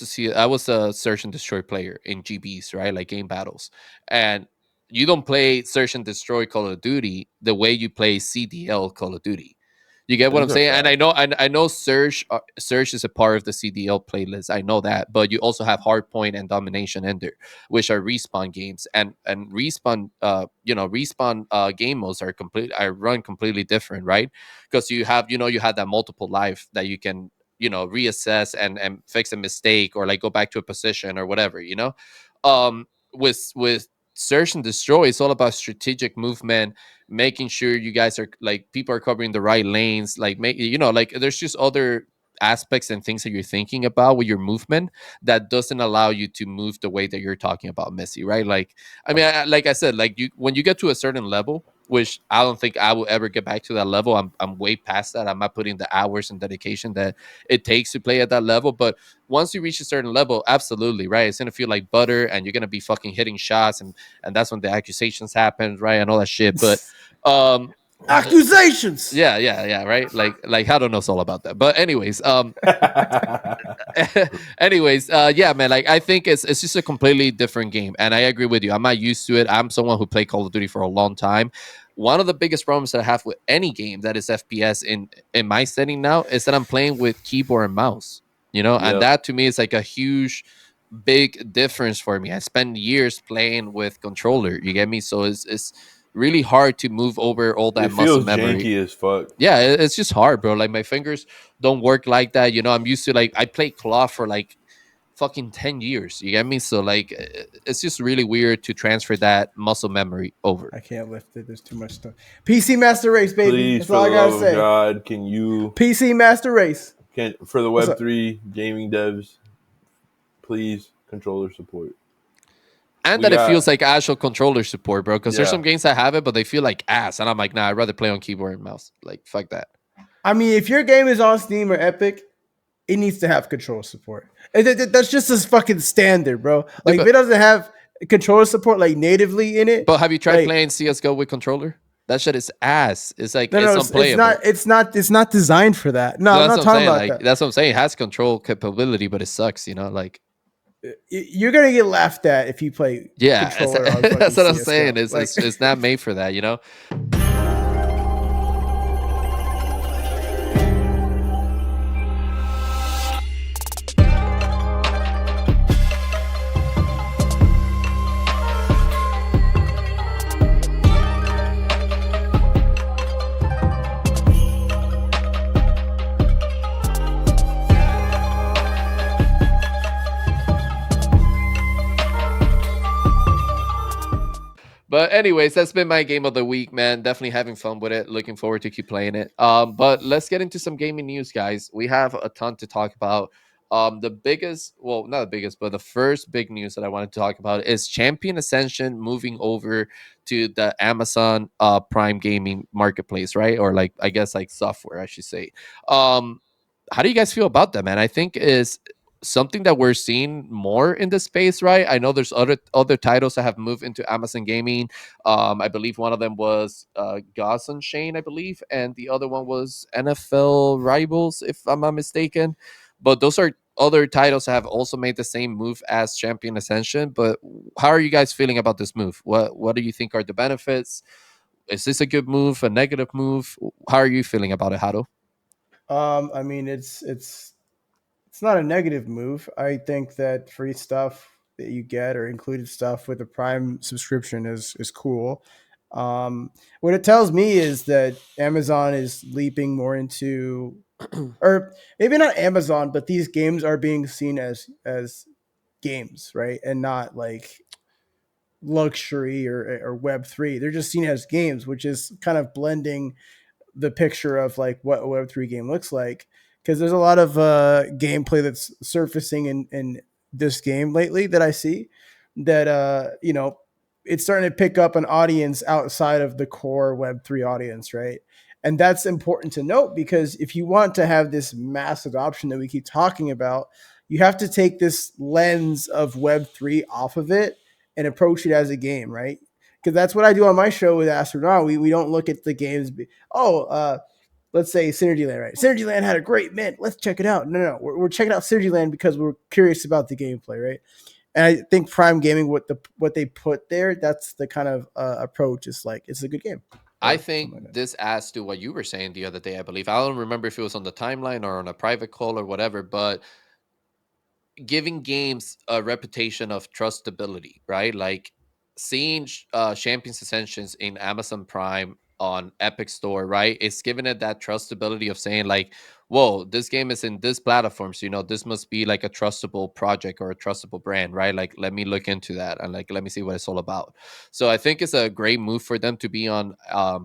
a search and destroy player in GBs, right? Like game battles. And you don't play search and destroy Call of Duty the way you play CDL Call of Duty. You get what This I'm is a saying? And fact. I know Surge is a part of the CDL playlist. I know that, but you also have Hardpoint and Domination Ender, which are respawn games, and respawn respawn game modes are run completely different, right? Because you have that multiple life that you can reassess and fix a mistake or like go back to a position or whatever. With Search and Destroy, it's all about strategic movement, making sure you guys are like people are covering the right lanes, like like there's just other aspects and things that you're thinking about with your movement that doesn't allow you to move the way that you're talking about Messi, right? Like I mean, like I said, like you when you get to a certain level, which I don't think I will ever get back to that level. I'm way past that. I'm not putting the hours and dedication that it takes to play at that level. But once you reach a certain level, absolutely, right? It's gonna feel like butter, and you're gonna be fucking hitting shots, and that's when the accusations happen, right? And all that shit. But um, Accusations. yeah, right? Like I don't know all about that. But anyways, yeah, man, like I think it's just a completely different game, and I agree with you. I'm not used to it. I'm someone who played Call of Duty for a long time. One of the biggest problems that I have with any game that is FPS in my setting now is that I'm playing with keyboard and mouse, and Yep. that to me is like a huge big difference for me. I spent years playing with controller, you get me? So it's really hard to move over all that It muscle feels memory. janky as fuck. Yeah, it's just hard, bro. Like my fingers don't work like that. I'm used to like I played claw for like fucking 10 years. You get me? So like it's just really weird to transfer that muscle memory over. I can't lift it. There's too much stuff. PC Master Race, baby. Please, That's for all the I gotta love of say. God, can you PC Master Race. can for the What's Web up? three gaming devs, please controller support. And We that it feels got like actual controller support, bro. Because there's yeah. some games that have it, but they feel like ass. And I'm like, nah, I'd rather play on keyboard and mouse. Like, fuck that. I mean, if your game is on Steam or Epic, it needs to have control support. That's just as fucking standard, bro. Yeah, Like if it doesn't have controller support like natively in it, but have you tried like playing CS:GO with controller? That shit is ass. It's like no, it's it's not, unplayable. it's not designed for that. No, No, I'm that's not what I'm talking saying. about Like that. that's what I'm saying. It has control capability, but it sucks. Like You're gonna get laughed at if you play yeah, controller on that's fucking what I'm saying. CS:GO. It's Like, it's it's not made for that. But anyways, that's been my game of the week, man. Definitely having fun with it. Looking forward to keep playing it. But let's get into some gaming news, guys. We have a ton to talk about. The biggest, well, not the biggest, but the first big news that I wanted to talk about is Champion Ascension moving over to the Amazon Prime Gaming Marketplace, right? Or like I guess like software, I should say. Um, how do you guys feel about that, man? I think is something that we're seeing more in the space, right? I know there's other titles that have moved into Amazon Gaming. I believe one of them was Gods Unchained, I believe, and the other one was NFL Rivals, if I'm not mistaken. But those are other titles that have also made the same move as Champion Ascension. But how are you guys feeling about this move? What do you think are the benefits? Is this a good move, a negative move? How are you feeling about it, Hado? I mean, it's not a negative move. I think that free stuff that you get or included stuff with a Prime subscription is cool. What it tells me is that Amazon is leaping more into, or maybe not Amazon, but these games are being seen as games, right, and not like luxury or Web3. They're just seen as games, which is kind of blending the picture of like what a Web3 game looks like. Because there's a lot of gameplay that's surfacing in this game lately that I see that it's starting to pick up an audience outside of the core Web3 audience, right? And that's important to note, because if you want to have this mass adoption that we keep talking about, you have to take this lens of Web3 off of it and approach it as a game, right? Because that's what I do on my show with Astronaut. We don't look at the games. Let's say Synergy Land, right? Synergy Land had a great mint. Let's check it out. No. We're checking out Synergy Land because we're curious about the gameplay, right? And I think Prime Gaming, what they put there, that's the kind of approach. It's like it's a good game I or something like think that. this adds to what you were saying the other day, I believe. I don't remember if it was on the timeline or on a private call or whatever, but giving games a reputation of trustability, right? Like seeing Champions Ascensions in Amazon Prime on Epic Store, right? It's giving it that trustability of saying like, whoa, this game is in this platform, so this must be like a trustable project or a trustable brand, right? Like, let me look into that and like let me see what it's all about. So I think it's a great move for them to be on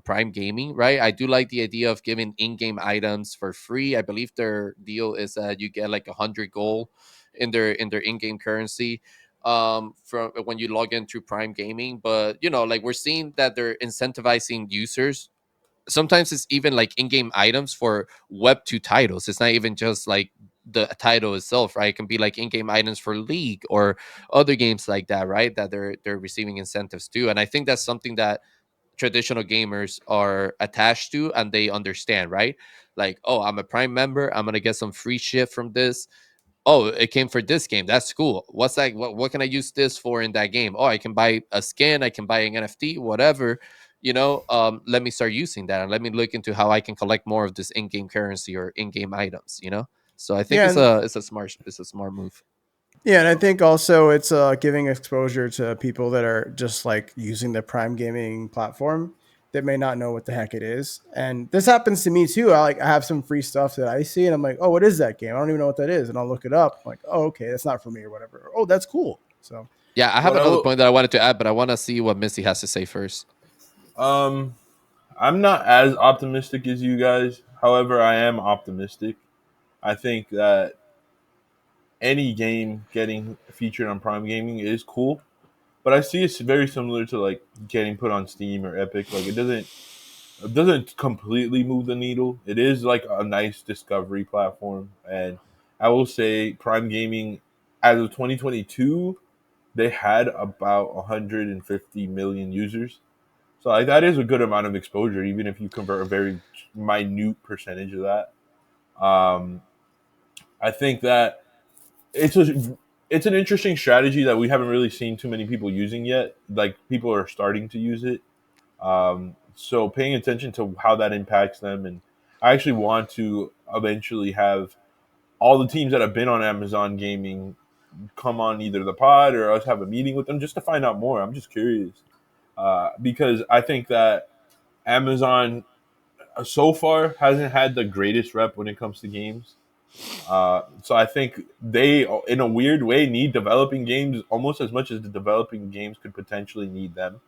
Prime Gaming, right? I do like the idea of giving in-game items for free. I believe their deal is that you get like 100 gold in their in-game currency from when you log into Prime Gaming. But like we're seeing that they're incentivizing users. Sometimes it's even like in-game items for Web2 titles. It's not even just like the title itself, right? It can be like in-game items for League or other games like that, right? That they're receiving incentives to. And I think that's something that traditional gamers are attached to and they understand, right? Like, oh, I'm a Prime member, I'm gonna get some free shit from this. Oh, it came for this game. That's cool. What's that? What can I use this for in that game? Oh, I can buy a skin. I can buy an NFT, whatever. Let me start using that and let me look into how I can collect more of this in-game currency or in-game items. So I think Yeah, and it's a smart move. yeah, and I think also it's giving exposure to people that are just like using the Prime Gaming platform that may not know what the heck it is. And this happens to me too. I have some free stuff that I see, and I'm like, oh, what is that game? I don't even know what that is, and I'll look it up. I'm like, oh, okay, that's not for me or whatever. Or, oh, that's cool. So Yeah, I have What I another will, point that I wanted to add, but I want to see what Missy has to say first. um, I'm not as optimistic as you guys. However, I am optimistic. I think that any game getting featured on Prime Gaming is cool, but I see it's very similar to like getting put on Steam or Epic. Like it doesn't completely move the needle. It is like a nice discovery platform, and I will say Prime Gaming, as of 2022, they had about 150 million users. So like, that is a good amount of exposure, even if you convert a very minute percentage of that. Um, I think that it's a it's an interesting strategy that we haven't really seen too many people using yet. Like people are starting to use it, so paying attention to how that impacts them, and I actually want to eventually have all the teams that have been on Amazon Gaming come on either the pod or us have a meeting with them just to find out more. I'm just curious because I think that Amazon so far hasn't had the greatest rep when it comes to games. So I think they, in a weird way, need developing games almost as much as the developing games could potentially need them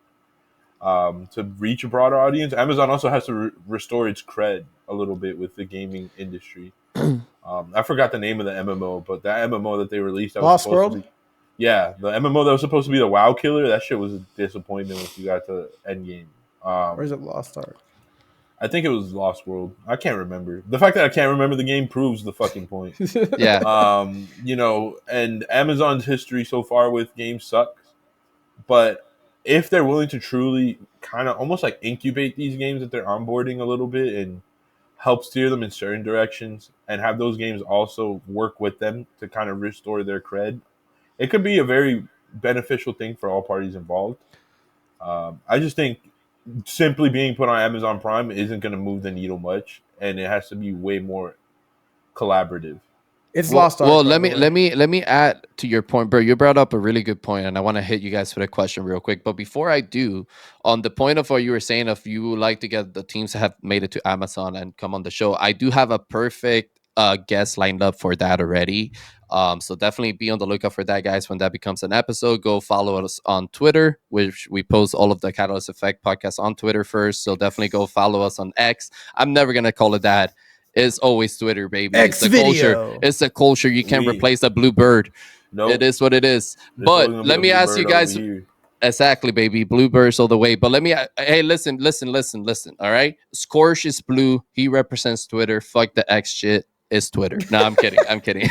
to reach a broader audience. Amazon also has to restore its cred a little bit with the gaming industry. I forgot the name of the MMO, but that MMO that they released that was Lost supposed to World, be, yeah, the MMO that was supposed to be the WoW killer. That shit was a disappointment once you got to Endgame. or is Um, it Lost Ark? I think it was Lost World. I can't remember. The fact that I can't remember the game proves the fucking point. Yeah. And Amazon's history so far with games sucks. But if they're willing to truly kind of almost like incubate these games that they're onboarding a little bit and help steer them in certain directions and have those games also work with them to kind of restore their cred, it could be a very beneficial thing for all parties involved. I just think simply being put on Amazon Prime isn't going to move the needle much, and it has to be way more collaborative. It's Well, Lost well, Ark, by let the me way. let me let me add to your point, bro. You brought up a really good point, and I want to hit you guys with a question real quick. But before I do, on the point of what you were saying, if you would like to get the teams that have made it to Amazon and come on the show, I do have a perfect guest lined up for that already. So definitely be on the lookout for that, guys. When that becomes an episode, go follow us on Twitter, which we post all of the Catalyst Effect podcasts on Twitter first. So definitely go follow us on X. I'm never gonna call it that. It's always Twitter, baby. It's X the culture. video. It's the culture. You can't We replace a blue bird. It Nope. is what it is. There's But always gonna be let a me blue ask you bird over guys. here. Exactly, baby. Bluebirds all the way. But let me. Hey, listen. All right. Scorch is blue. He represents Twitter. Fuck the X shit. It's Twitter. No, I'm kidding. I'm kidding.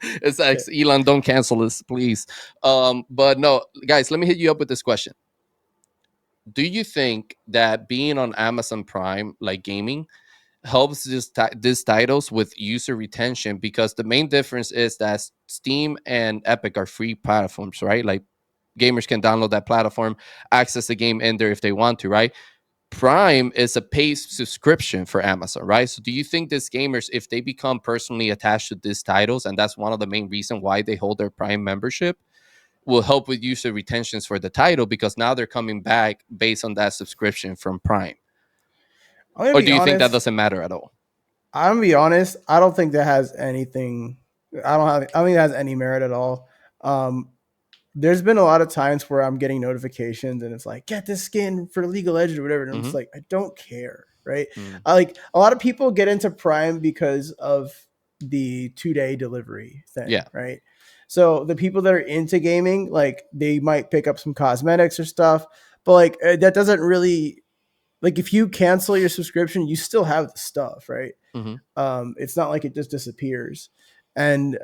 It's Okay. X. Elon, don't cancel this, please. But no, guys, let me hit you up with this question. Do you think that being on Amazon Prime, like gaming, helps these titles with user retention? Because the main difference is that Steam and Epic are free platforms, right? Like gamers can download that platform, access the game in there if they want to, right? Prime is a paid subscription for Amazon, right? So do you think these gamers, if they become personally attached to these titles, and that's one of the main reasons why they hold their Prime membership, will help with user retentions for the title because now they're coming back based on that subscription from Prime? I'm gonna Or be do you think that honest. doesn't matter at all? I'm gonna be honest. I don't think that has anything. I don't think it has any merit at all. Um, there's been a lot of times where I'm getting notifications and it's like, get this skin for League of Legends or whatever. And I'm just Mm-hmm. like, I don't care. Right. Mm. I like a lot of people get into Prime because of the 2 day delivery Yeah. thing. Right. So the people that are into gaming, like they might pick up some cosmetics or stuff, but like that doesn't really, like if you cancel your subscription, you still have the stuff. Right. Mm-hmm. It's not like it just disappears. And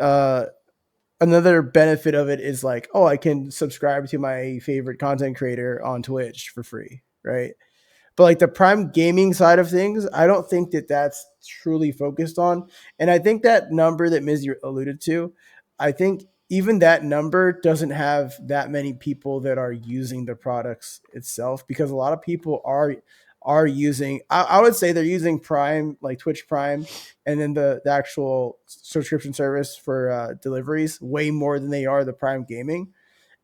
another benefit of it is like, oh, I can subscribe to my favorite content creator on Twitch for free, right? But like the Prime gaming side of things, I don't think that that's truly focused on. And I think that number that Mizzy alluded to, I think even that number doesn't have that many people that are using the products itself, because a lot of people are using, I would say they're using Prime, like Twitch Prime, and then the actual subscription service for deliveries way more than they are the Prime gaming.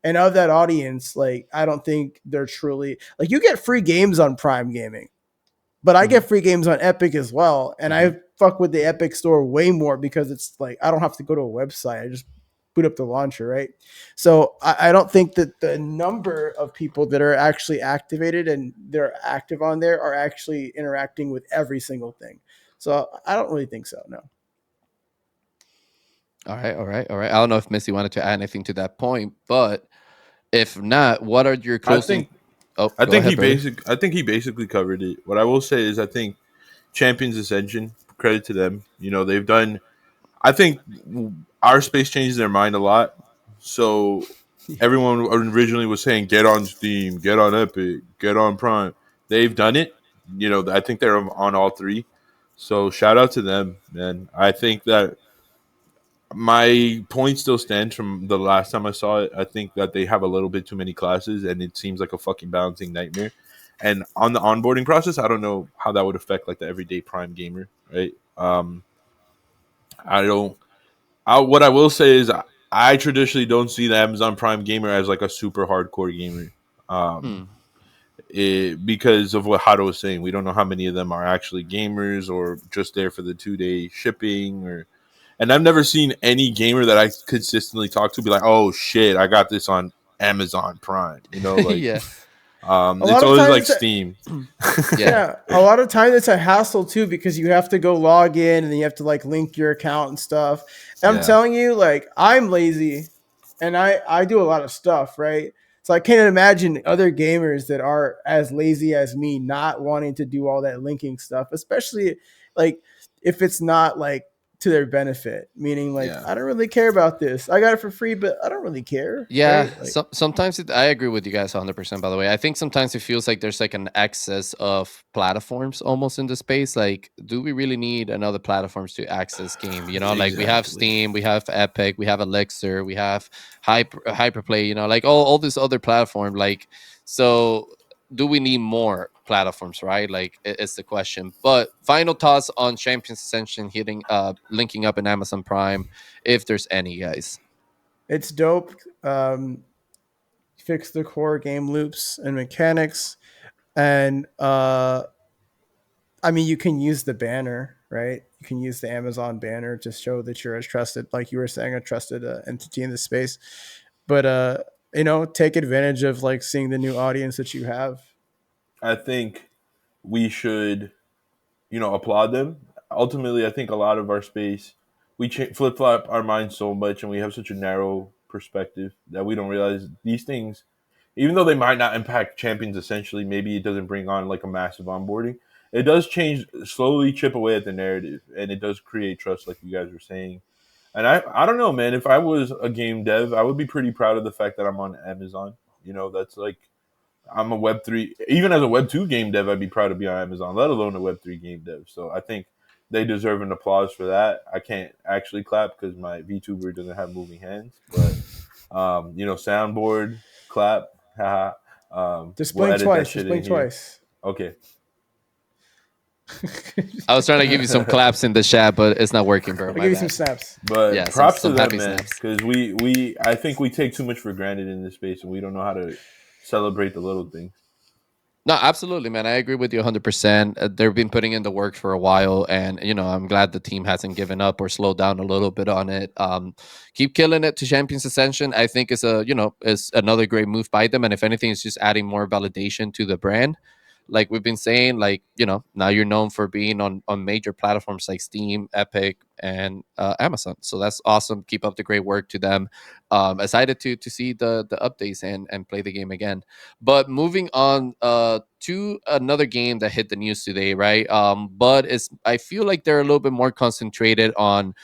And of that audience, like I don't think they're truly, like, you get free games on Prime Gaming, but I Mm-hmm. get free games on Epic as well. And Mm-hmm. I fuck with the Epic store way more because it's like I don't have to go to a website. I just boot up the launcher, right? So I don't think that the number of people that are actually activated and they're active on there are actually interacting with every single thing. So I don't really think so. No. All right, all right, all right. I don't know if Missy wanted to add anything to that point, but if not, what are your I closing? think Oh, go ahead, brother. I think he basically covered it. What I will say is I think Champions Ascension, credit to them. You know, they've done, I think our space changed their mind a lot. So Yeah. everyone originally was saying get on Steam, get on Epic, get on Prime. They've done it. You know, I think they're on all three. So shout out to them, man. I think that my point still stands from the last time I saw it. I think that they have a little bit too many classes, and it seems like a fucking balancing nightmare. And on the onboarding process, I don't know how that would affect like the everyday Prime gamer, right? I don't. What I will say is I traditionally don't see the Amazon Prime gamer as like a super hardcore gamer. Um, Hmm. because of what Hato was saying, we don't know how many of them are actually gamers or just there for the 2 day shipping or. And I've never seen any gamer that I consistently talk to be like, "Oh shit, I got this on Amazon Prime." You know, like Yeah. A it's lot of always times like it's a, Steam. Yeah. yeah, a lot of times it's a hassle too because you have to go log in and then you have to like link your account and stuff. And I'm Yeah, telling you, like I'm lazy, and I do a lot of stuff, right? So I can't imagine other gamers that are as lazy as me not wanting to do all that linking stuff, especially like if it's not like to their benefit. Meaning, like yeah, I don't really care about this. I got it for free, but I don't really care, Yeah, right? Like sometimes I agree with you guys 100%. By the way, I think sometimes it feels like there's like an excess of platforms almost in the space. Like, do we really need another platforms to access game? You know, like we have exactly. Steam, we have Epic, we have Elixir, we have Hyperplay. You know, like all this other platform. Like, so do we need more platforms? Right? Like, it's the question. But final thoughts on Champions Ascension hitting, linking up in Amazon Prime, if there's any, guys. it's dope. Fix the core game loops and mechanics. And I mean, you can use the banner, right? You can use the Amazon banner to show that you're a trusted, like you were saying, a trusted entity in the space. But take advantage of like seeing the new audience that you have. I think we should, applaud them. Ultimately, I think a lot of our space we flip flop our minds so much, and we have such a narrow perspective that we don't realize these things, even though they might not impact champions essentially, maybe it doesn't bring on like a massive onboarding. It does change, slowly chip away at the narrative, and it does create trust, like you guys were saying. And I don't know, man. If I was a game dev, I would be pretty proud of the fact that I'm on Amazon. That's like I'm a Web3. Even as a Web2 game dev, I'd be proud to be on Amazon, let alone a Web3 game dev. So I think they deserve an applause for that. I can't actually clap because my VTuber doesn't have moving hands, but soundboard, clap, haha. Just We'll blink edit that twice. Just shit in blink here. twice. Okay. I was trying to give you some claps in the chat, but it's not working, bro. I'll My give you some bad. snaps. Yeah, But some props to some them, happy man, snaps. because we I think we take too much for granted in this space, and we don't know how to celebrate the little things. No, absolutely, man. I agree with you 100%. They've been putting in the work for a while, and I'm glad the team hasn't given up or slowed down a little bit on it. Keep killing it to Champions Ascension. I think is another great move by them, and if anything, it's just adding more validation to the brand. Like we've been saying, like now you're known for being on major platforms like Steam, Epic, and Amazon. So that's awesome. Keep up the great work to them. Excited to see the updates and play the game again. But moving on to another game that hit the news today, right? But I feel like they're a little bit more concentrated on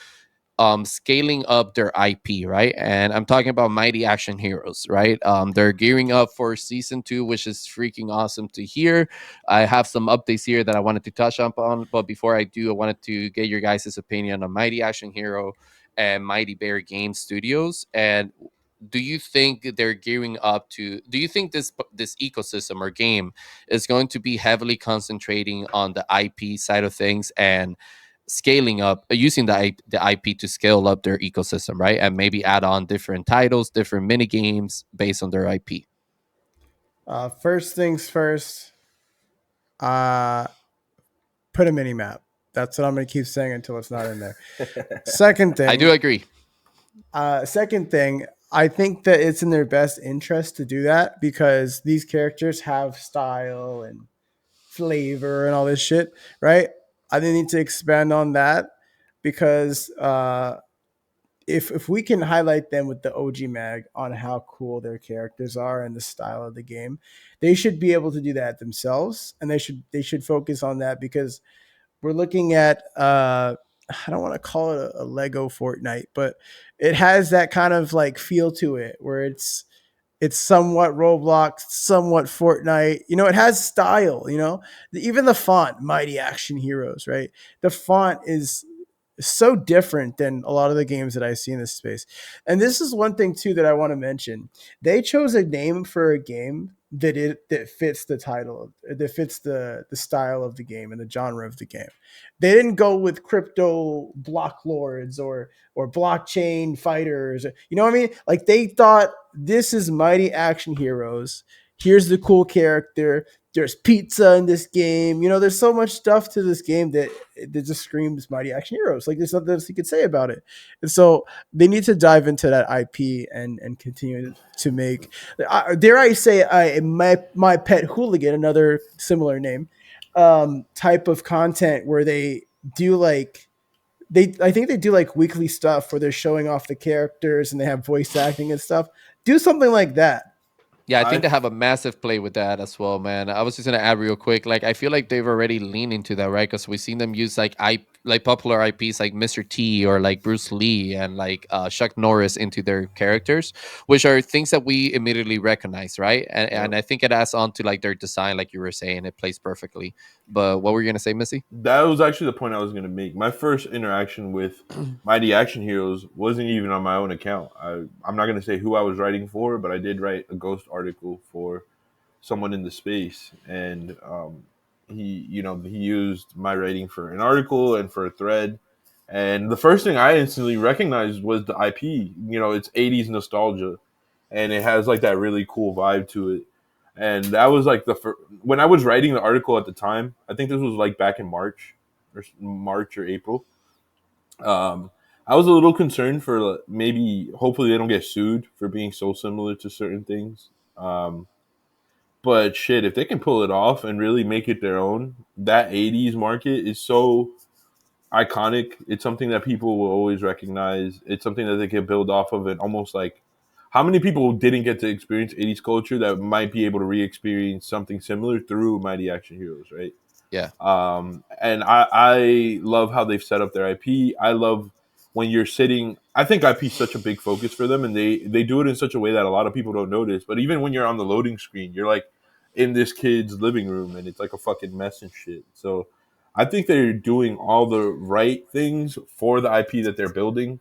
scaling up their IP, right? And I'm talking about Mighty Action Heroes, right? They're gearing up for season 2, which is freaking awesome to hear. I have some updates here that I wanted to touch up on, but before I do, I wanted to get your guys' opinion on Mighty Action Hero and Mighty Bear Game Studios. And do you think they're gearing up to? Do you think this ecosystem or game is going to be heavily concentrating on the IP side of things and scaling up using the IP to scale up their ecosystem, right? And maybe add on different titles, different mini games based on their IP. First things first. Uh, put a mini map. That's what I'm gonna keep saying until it's not in there. Second I do thing. agree. Second thing. I think that it's in their best interest to do that because these characters have style and flavor and all this shit, right? I think they need to expand on that because if we can highlight them with the OG mag on how cool their characters are and the style of the game, they should be able to do that themselves, and they should focus on that because we're looking at I don't want to call it a Lego Fortnite, but it has that kind of like feel to it where it's somewhat Roblox, somewhat Fortnite. It has style. Even the font, Mighty Action Heroes, right? The font is so different than a lot of the games that I see in this space. And this is one thing too that I want to mention. They chose a name for a game that fits the title, that fits the style of the game and the genre of the game. They didn't go with crypto block lords or blockchain fighters. You know what I mean? Like they thought this is Mighty Action Heroes. Here's the cool character. There's pizza in this game. There's so much stuff to this game that just screams Mighty Action Heroes. Like there's nothing else you could say about it. And so they need to dive into that IP and continue to make, dare I say, my pet hooligan, another similar name, type of content where they do like I think they do like weekly stuff where they're showing off the characters and they have voice acting and stuff. Do something like that. Yeah, I think I they have a massive play with that as well, man. I was just gonna add real quick, like I feel like they've already leaned into that, right? Because we've seen them use like popular IPs like Mr. T or like Bruce Lee and like Chuck Norris into their characters, which are things that we immediately recognize, right? And Yep. I think it adds on to like their design, like you were saying, it plays perfectly. But what were you gonna say, Missy? That was actually the point I was going to make. My first interaction with Mighty Action Heroes wasn't even on my own account. I'm not going to say who I was writing for, but I did write a ghost article for someone in the space, and he used my writing for an article and for a thread. And the first thing I instantly recognized was the IP. It's 80s nostalgia, and it has like that really cool vibe to it. And that was like when I was writing the article at the time. I think this was like back in March or April. Um, I was a little concerned for maybe, hopefully, they don't get sued for being so similar to certain things. But shit, if they can pull it off and really make it their own, that '80s market is so iconic. It's something that people will always recognize. It's something that they can build off of, and almost like how many people didn't get to experience 80s culture that might be able to re-experience something similar through Mighty Action Heroes, right? Yeah. And I love how they've set up their IP. I love when you're sitting. I think IP is such a big focus for them, and they do it in such a way that a lot of people don't notice. But even when you're on the loading screen, you're like in this kid's living room, and it's like a fucking mess and shit. So I think they're doing all the right things for the IP that they're building,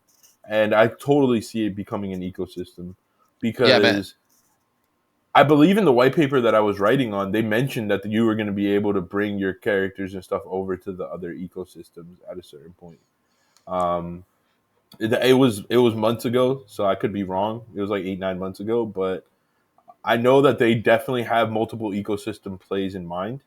and I totally see it becoming an ecosystem Yeah, man. because I believe in the white paper that I was writing on, they mentioned that you were going to be able to bring your characters and stuff over to the other ecosystems at a certain point. Um, it was months ago, so I could be wrong. It was like 8 9 months ago, but I know that they definitely have multiple ecosystem plays in mind,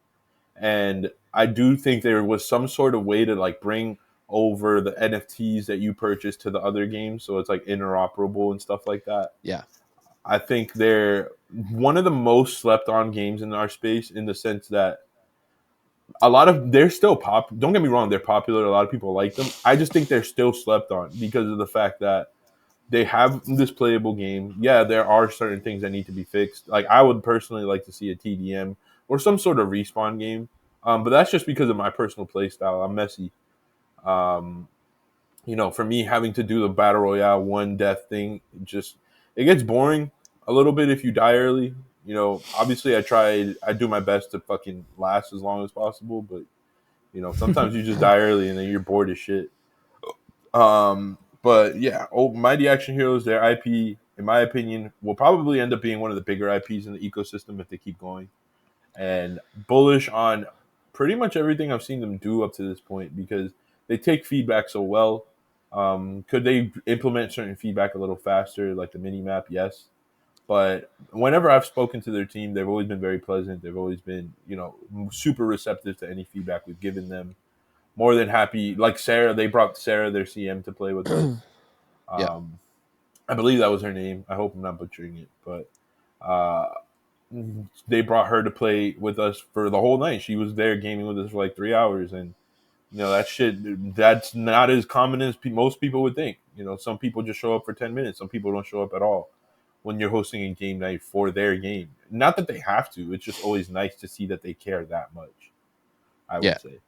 and I do think there was some sort of way to like bring over the NFTs that you purchase to the other games, so it's like interoperable and stuff like that. Yeah. I think they're one of the most slept on games in our space in the sense that a lot of they're still pop. Don't get me wrong, they're popular. A lot of people like them. I just think they're still slept on because of the fact that they have this playable game. Yeah, there are certain things that need to be fixed. Like I would personally like to see a TDM or some sort of respawn game. But that's just because of my personal play style. I'm messy. Um, for me having to do the battle royale one death thing, just it gets boring a little bit if you die early. Obviously I do my best to fucking last as long as possible, but sometimes you just die early and then you're bored as shit. But yeah, Mighty Action Heroes, their IP, in my opinion, will probably end up being one of the bigger IPs in the ecosystem if they keep going. And bullish on pretty much everything I've seen them do up to this point because they take feedback so well. Could they implement certain feedback a little faster, like the mini map? Yes. But whenever I've spoken to their team, they've always been very pleasant. They've always been, super receptive to any feedback we've given them. More than happy. Like Sarah, they brought Sarah, their CM, to play with us. Yeah. Um, I believe that was her name. I hope I'm not butchering it, but uh, they brought her to play with us for the whole night. She was there gaming with us for like 3 hours, and that shit that's not as common as most people would think. Some people just show up for 10 minutes. Some people don't show up at all when you're hosting a game night for their game. Not that they have to. It's just always nice to see that they care that much. I Yeah. would say.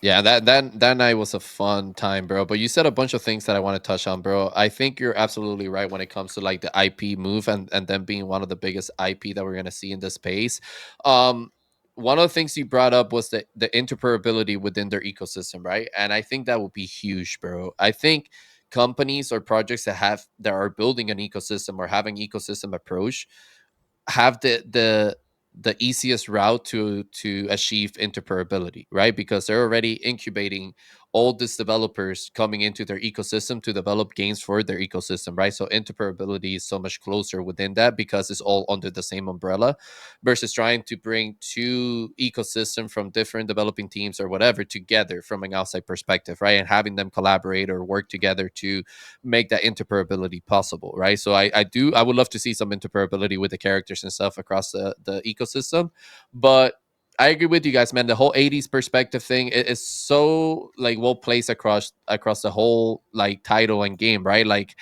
Yeah, that night was a fun time, bro. But you said a bunch of things that I want to touch on, bro. I think you're absolutely right when it comes to like the IP move and them being one of the biggest IP that we're gonna see in this space. Um, one of the things you brought up was the interoperability within their ecosystem, right? And I think that will be huge, bro. I think companies or projects that are building an ecosystem or having ecosystem approach have the easiest route to achieve interoperability, right? Because they're already incubating all these developers coming into their ecosystem to develop games for their ecosystem, right? So interoperability is so much closer within that because it's all under the same umbrella versus trying to bring two ecosystem from different developing teams or whatever together from an outside perspective, right? And having them collaborate or work together to make that interoperability possible, right? So I would love to see some interoperability with the characters and stuff across the ecosystem. But I agree with you guys, man. The whole 80s perspective thing is so like well placed across the whole like title and game, right? Like,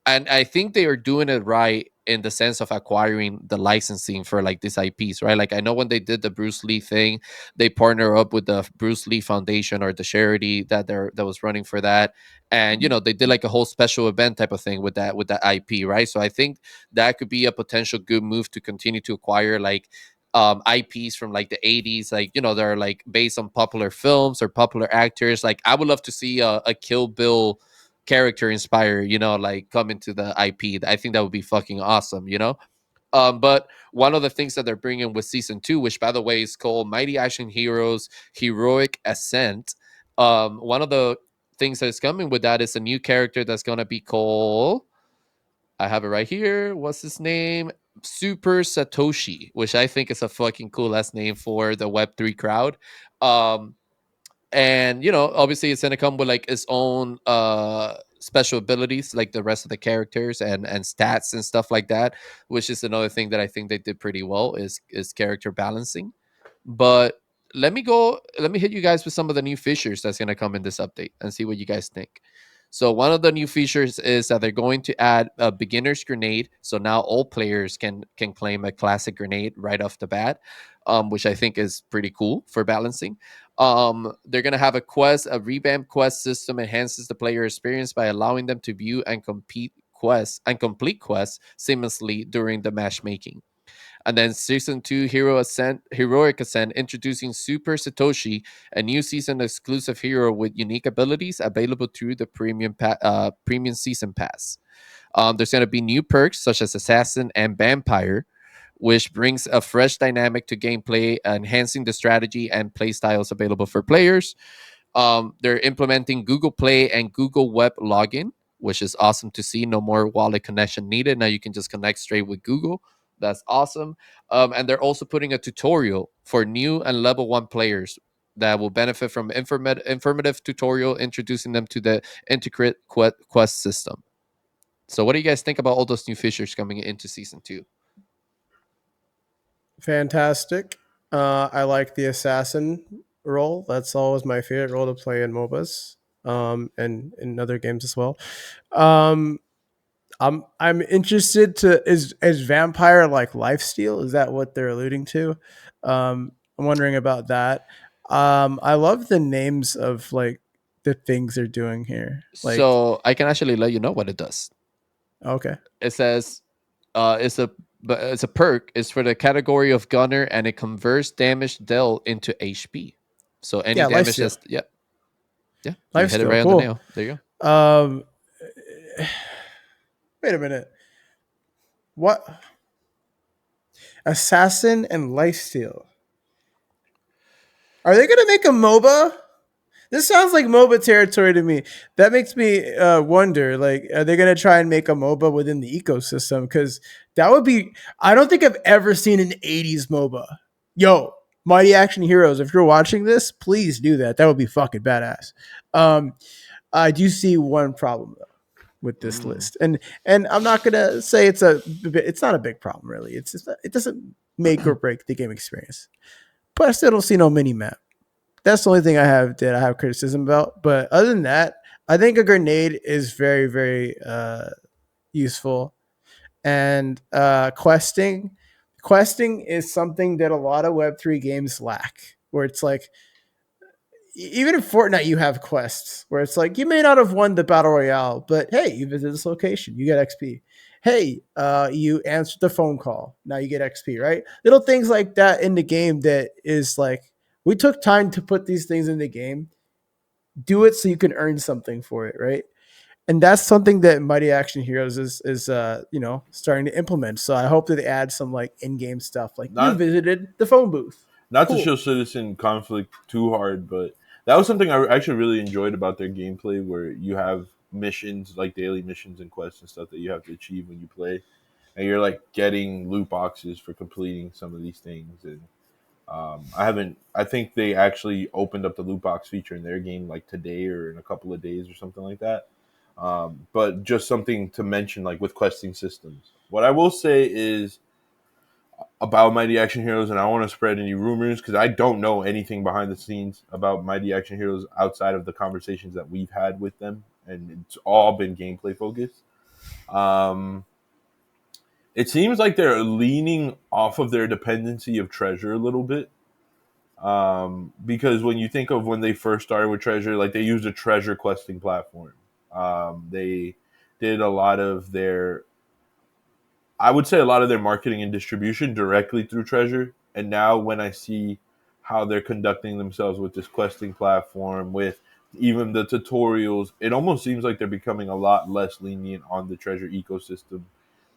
and I think they are doing it right in the sense of acquiring the licensing for like these IPs, right? Like I know when they did the Bruce Lee thing, they partner up with the Bruce Lee Foundation or the charity that was running for that, and they did like a whole special event type of thing with that IP, right? So I think that could be a potential good move to continue to acquire like IPs from like the 80s, like they're like based on popular films or popular actors. Like I would love to see a Kill Bill character inspire, like come into the IP. I think that would be fucking awesome, but one of the things that they're bringing with season 2, which by the way is called Mighty Action Heroes Heroic Ascent. One of the things that is coming with that is a new character that's gonna be called, I have it right here, what's his name, Super Satoshi, which I think is a fucking cool last name for the Web3 crowd. Um and obviously it's going to come with like its own special abilities like the rest of the characters and stats and stuff like that, which is another thing that I think they did pretty well is character balancing. But let me hit you guys with some of the new features that's going to come in this update and see what you guys think. So one of the new features is that they're going to add a beginner's grenade. So now all players can claim a classic grenade right off the bat, which I think is pretty cool for balancing. They're gonna have a revamped quest system enhances the player experience by allowing them to view and complete quests seamlessly during the matchmaking. And then season two, Heroic Ascent, introducing Super Satoshi, a new season exclusive hero with unique abilities available through the premium season pass. There's going to be new perks such as Assassin and Vampire, which brings a fresh dynamic to gameplay, enhancing the strategy and play styles available for players. They're implementing Google Play and Google Web login, which is awesome to see. No more wallet connection needed. Now you can just connect straight with Google. That's awesome. And they're also putting a tutorial for new and level one players that will benefit from informative tutorial, introducing them to the integrate quest system. So, what do you guys think about all those new features coming into season two? Fantastic. I like the assassin role. That's always my favorite role to play in MOBAs, and in other games as well. Um, I'm interested to is vampire like lifesteal? Is that what they're alluding to? I'm wondering about that. I love the names of like the things they're doing here. Like, So, I can actually let you know what it does. okay, It says it's a perk. It's for the category of gunner, and it converts damage dealt into HP. So any yeah, damage lifesteal, that's yeah, you hit it lifesteal, right on the cool. nail. There you go. Um, wait a minute. What assassin and lifesteal? Are they gonna make a MOBA? This sounds like MOBA territory to me. That makes me wonder, like, are they going to try and make a MOBA within the ecosystem? Because that would be, I don't think I've ever seen an 80s MOBA. Yo, Mighty Action Heroes, if you're watching this, please do that. That would be fucking badass. Um, I do see one problem though with this Mm. list, and I'm not gonna say it's not a big problem really. It's just, it doesn't make or break the game experience. But I still don't see no mini map. That's the only thing I have criticism about. But other than that, I think a grenade is very, very useful. And questing is something that a lot of Web3 games lack, where it's like, even in Fortnite, you have quests where it's like, you may not have won the battle royale, but hey, you visit this location, you get XP. Hey, you answered the phone call, now you get XP, right? Little things like that in the game that is like, we took time to put these things in the game. Do it so you can earn something for it, right? And that's something that Mighty Action Heroes is starting to implement. So I hope that they add some like in-game stuff, like you Not visited the phone booth. not to Cool. show citizen conflict too hard, but that was something I actually really enjoyed about their gameplay, where you have missions like daily missions and quests and stuff that you have to achieve when you play, and you're like getting loot boxes for completing some of these things. And I haven't. I think they actually opened up the loot box feature in their game like today or in a couple of days or something like that. But just something to mention, like with questing systems. What I will say is about Mighty Action Heroes, and I don't want to spread any rumors because I don't know anything behind the scenes about Mighty Action Heroes outside of the conversations that we've had with them, and it's all been gameplay focused. Um, it seems like they're leaning off of their dependency of Treasure a little bit. Because when you think of when they first started with Treasure, like they used a treasure questing platform. They did a lot of their, I would say, a lot of their marketing and distribution directly through Treasure. And now when I see how they're conducting themselves with this questing platform, with even the tutorials, it almost seems like they're becoming a lot less lenient on the Treasure ecosystem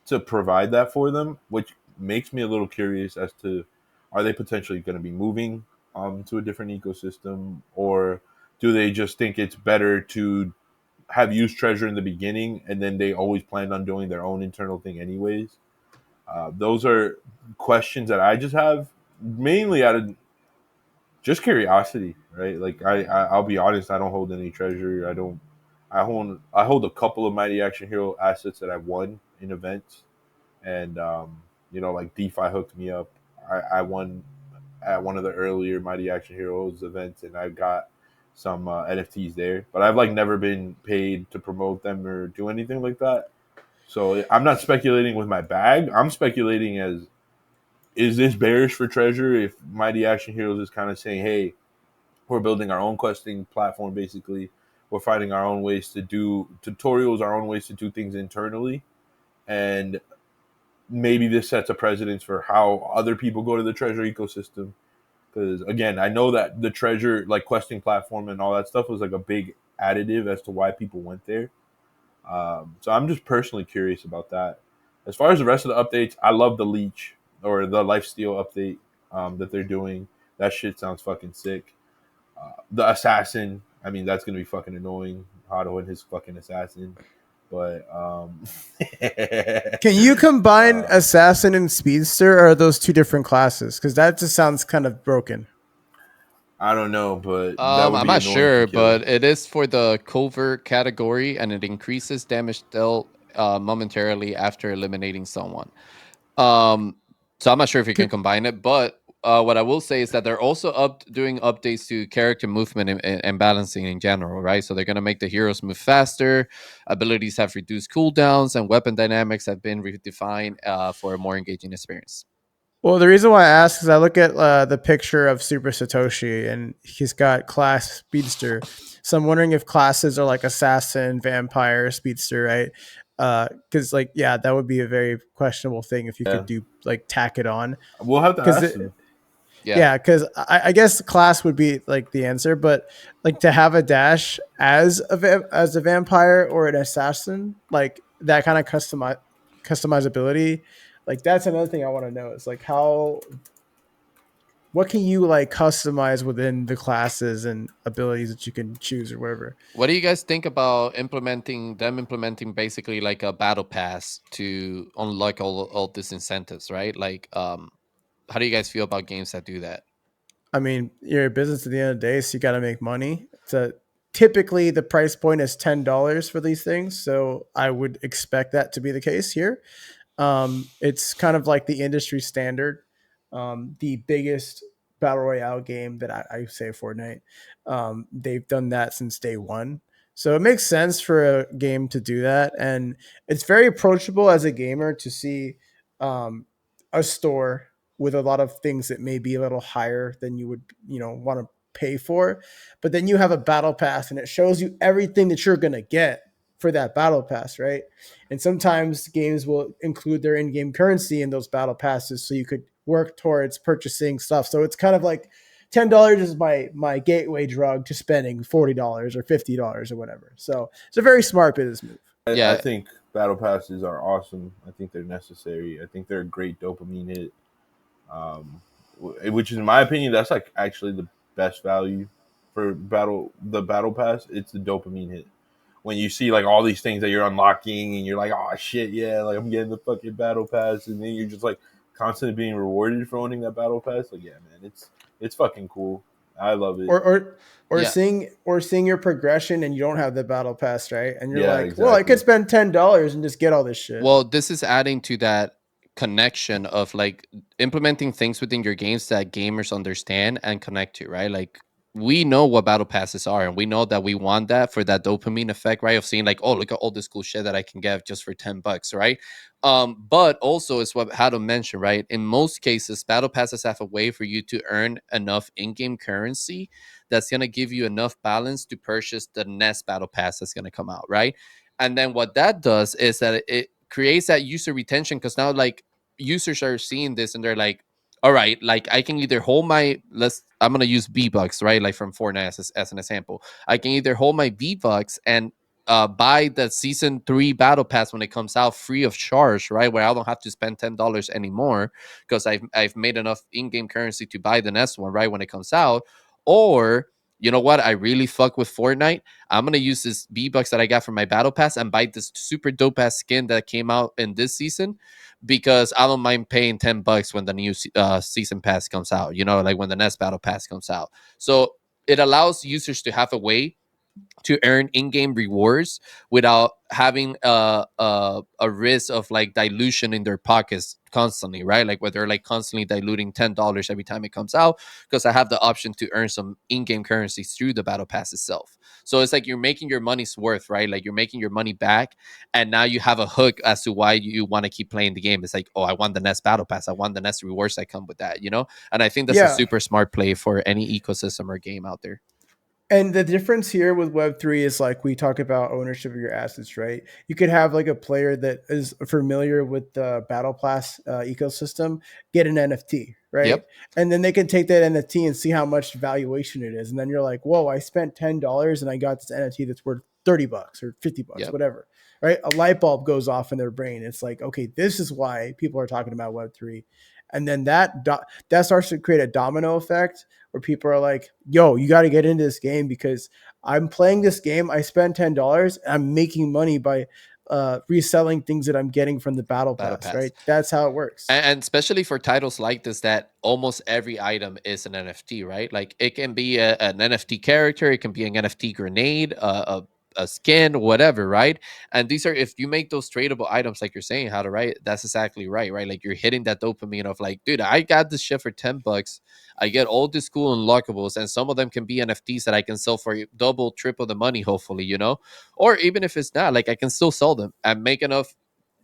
to provide that for them, which makes me a little curious as to, are they potentially going to be moving to a different ecosystem, or do they just think it's better to have used Treasure in the beginning and then they always planned on doing their own internal thing anyways? Those are questions that I just have, mainly out of just curiosity, right? Like I'll be honest, I don't hold any Treasure. I don't. I hold a couple of Mighty Action Hero assets that I won in events, and like DeFi hooked me up. I won at one of the earlier Mighty Action Heroes events, and I got some NFTs there. But I've like never been paid to promote them or do anything like that. So I'm not speculating with my bag. I'm speculating as, is this bearish for Treasure if Mighty Action Heroes is kind of saying, hey, we're building our own questing platform basically. We're finding our own ways to do tutorials, our own ways to do things internally. And maybe this sets a precedence for how other people go to the Treasure ecosystem. Because again, I know that the Treasure, like questing platform and all that stuff, was like a big additive as to why people went there. So I'm just personally curious about that. As far as the rest of the updates, I love the leech or the lifesteal update that they're doing. That shit sounds fucking sick. The assassin, I mean, that's gonna be fucking annoying. Hado and his fucking assassin, but Can you combine uh, assassin and speedster, or are those two different classes? Because that just sounds kind of broken. I don't know, but that would I'm be not annoying to sure, kill. but it is for the covert category, and it increases damage dealt momentarily after eliminating someone. Um, so I'm not sure if you can combine it, but what I will say is that they're also doing updates to character movement and balancing in general, right? So they're going to make the heroes move faster, abilities have reduced cooldowns, and weapon dynamics have been redefined for a more engaging experience. Well, the reason why I ask is I look at the picture of Super Satoshi, and he's got class speedster. So I'm wondering if classes are like assassin, vampire, speedster, right? Because like, yeah, that would be a very questionable thing if you Yeah, could do like tack it on. we'll have to Because ask them. Yeah. yeah, because I guess class would be like the answer, but like to have a dash as as a vampire or an assassin, like that kind of customizability, like that's another thing I want to know is like how, what can you like customize within the classes and abilities that you can choose or whatever. What do you guys think about implementing basically like a battle pass to unlock all these incentives, right? Like, how do you guys feel about games that do that? I mean, you're a business at the end of the day, so you got to make money. So typically the price point is $10 for these things, so I would expect that to be the case here. It's kind of like the industry standard. The biggest battle royale game that I say Fortnite. They've done that since day one. So it makes sense for a game to do that. And it's very approachable as a gamer to see um, a store with a lot of things that may be a little higher than you would, want to pay for. But then you have a battle pass and it shows you everything that you're going to get for that battle pass, right? And sometimes games will include their in-game currency in those battle passes, so you could work towards purchasing stuff. So it's kind of like $10 is my gateway drug to spending $40 or $50 or whatever. So it's a very smart business move. I Yeah. think battle passes are awesome. I think they're necessary. I think they're a great dopamine hit. Um, which is in my opinion, that's like actually the best value for the battle pass. It's the dopamine hit. When you see like all these things that you're unlocking and you're like, oh shit, yeah, like I'm getting the fucking battle pass, and then you're just like constantly being rewarded for owning that battle pass. Like, yeah, man, it's fucking cool. I love it. Or Yeah. seeing your progression and you don't have the battle pass, right? And you're Yeah, like, well, I could exactly. spend $10 and just get all this shit. Well, this is adding to that connection of like implementing things within your games that gamers understand and connect to, right? Like we know what battle passes are, and we know that we want that for that dopamine effect, right? Of seeing like, oh, look at all this cool shit that I can get just for $10, right? But also it's what how to mention, right? In most cases, battle passes have a way for you to earn enough in-game currency that's gonna give you enough balance to purchase the next battle pass that's gonna come out, right? And then what that does is that it creates that user retention, because now like users are seeing this and they're like, all right, like I can either hold my, I'm gonna use V-Bucks, right? Like from Fortnite as an example. I can either hold my V-Bucks and buy the season 3 battle pass when it comes out free of charge, right? Where I don't have to spend $10 anymore because I've made enough in-game currency to buy the next one, right? When it comes out. Or you know what? I really fuck with Fortnite. I'm gonna use this V-Bucks that I got from my battle pass and buy this super dope ass skin that came out in this season, because I don't mind paying $10 when the new season pass comes out. You know, like when the next battle pass comes out. So it allows users to have a way to earn in-game rewards without having a risk of like dilution in their pockets constantly, right? Like where they're like constantly diluting $10 every time it comes out, because I have the option to earn some in-game currencies through the battle pass itself. So it's like you're making your money's worth, right? Like you're making your money back, and now you have a hook as to why you want to keep playing the game. It's like, oh, I want the next battle pass, I want the next rewards that come with that, you know? And I think that's a Yeah. super smart play for any ecosystem or game out there. And the difference here with Web3 is like we talk about ownership of your assets, right? You could have like a player that is familiar with the Battle Pass ecosystem get an NFT, right? Yep. And then they can take that NFT and see how much valuation it is. And then you're like, whoa, I spent $10 and I got this NFT that's worth $30 or $50, Yep. whatever, right? A light bulb goes off in their brain. It's like, okay, this is why people are talking about Web3. And then that starts to create a domino effect where people are like, yo, you got to get into this game because I'm playing this game. I spend $10 and I'm making money by reselling things that I'm getting from the battle Battle pass, pass. right? That's how it works. And especially for titles like this, that almost every item is an NFT, right? Like it can be an NFT character, it can be an NFT grenade, a skin, whatever, right? And these are, if you make those tradable items, like you're saying, how to write, that's exactly right, right? Like you're hitting that dopamine of like, dude, I got this shit for $10. I get all this cool unlockables, and some of them can be NFTs that I can sell for double, triple the money, hopefully, you know? Or even if it's not, like I can still sell them and make enough,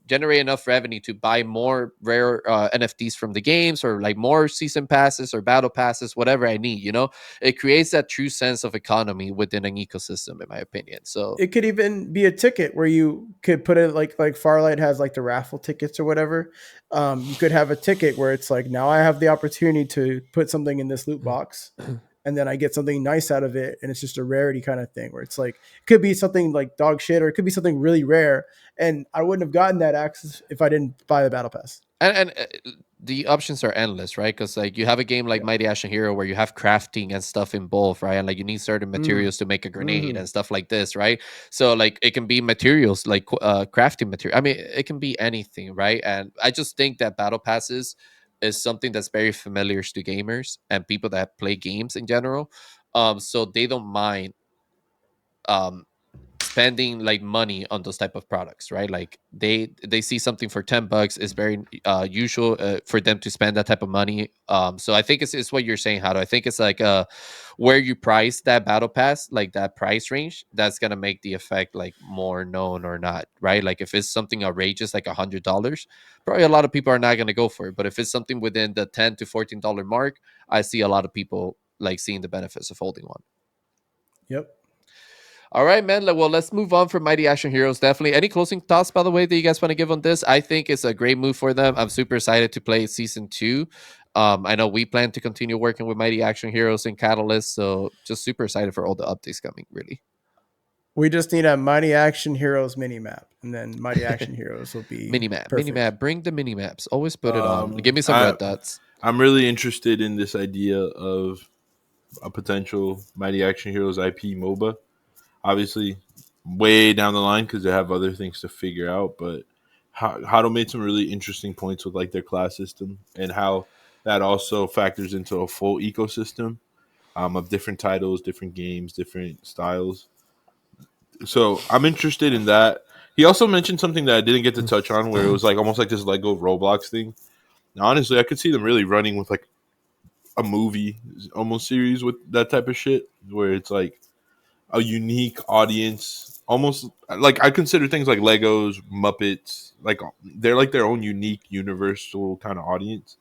generate enough revenue to buy more rare NFTs from the games, or like more season passes or battle passes, whatever I need. You know, it creates that true sense of economy within an ecosystem, in my opinion. So, It could even be a ticket where you could put it like Farlight has like the raffle tickets or whatever. You could have a ticket where it's like, now I have the opportunity to put something in this loot box and then I get something nice out of it. And it's just a rarity kind of thing where it's like, it could be something like dog shit or it could be something really rare. And I wouldn't have gotten that access if I didn't buy the battle pass. and the options are endless, right? Because like you have a game like Yeah. Mighty Ashen Hero where you have crafting and stuff involved, right? And like you need certain Mm. materials to make a grenade Hmm. and stuff like this, right? So like it can be materials like crafting material. I mean, it can be anything, right? And I just think that battle passes is something that's very familiar to gamers and people that play games in general. So they don't mind um spending like money on those type of products, right? Like they see something for $10 is very usual for them to spend that type of money. So I think it's what you're saying, how do I think it's like where you price that battle pass, like that price range, that's gonna make the effect like more known or not, right? Like if it's something outrageous like $100, probably a lot of people are not gonna go for it. But if it's something within the $10 to $14 mark, I see a lot of people like seeing the benefits of holding one. Yep. All right, man. Well, let's move on from Mighty Action Heroes. Definitely. Any closing thoughts, by the way, that you guys want to give on this? I think it's a great move for them. I'm super excited to play season two. I know we plan to continue working with Mighty Action Heroes and Catalyst, so just super excited for all the updates coming. Really, We just need a Mighty Action Heroes mini map, and then Mighty Action Heroes will be mini perfect. map. Bring the mini maps. Always put it on. Give me some I red dots. I'm really interested in this idea of a potential Mighty Action Heroes IP MOBA. Obviously, way down the line because they have other things to figure out. But Hado made some really interesting points with like their class system and how that also factors into a full ecosystem of different titles, different games, different styles. So I'm interested in that. He also mentioned something that I didn't get to touch on, where it was like almost like this Lego Roblox thing. Now, honestly, I could see them really running with like a movie almost series with that type of shit, where it's like a unique audience. Almost like I consider things like Legos, Muppets, like they're like their own unique, universal kind of audience.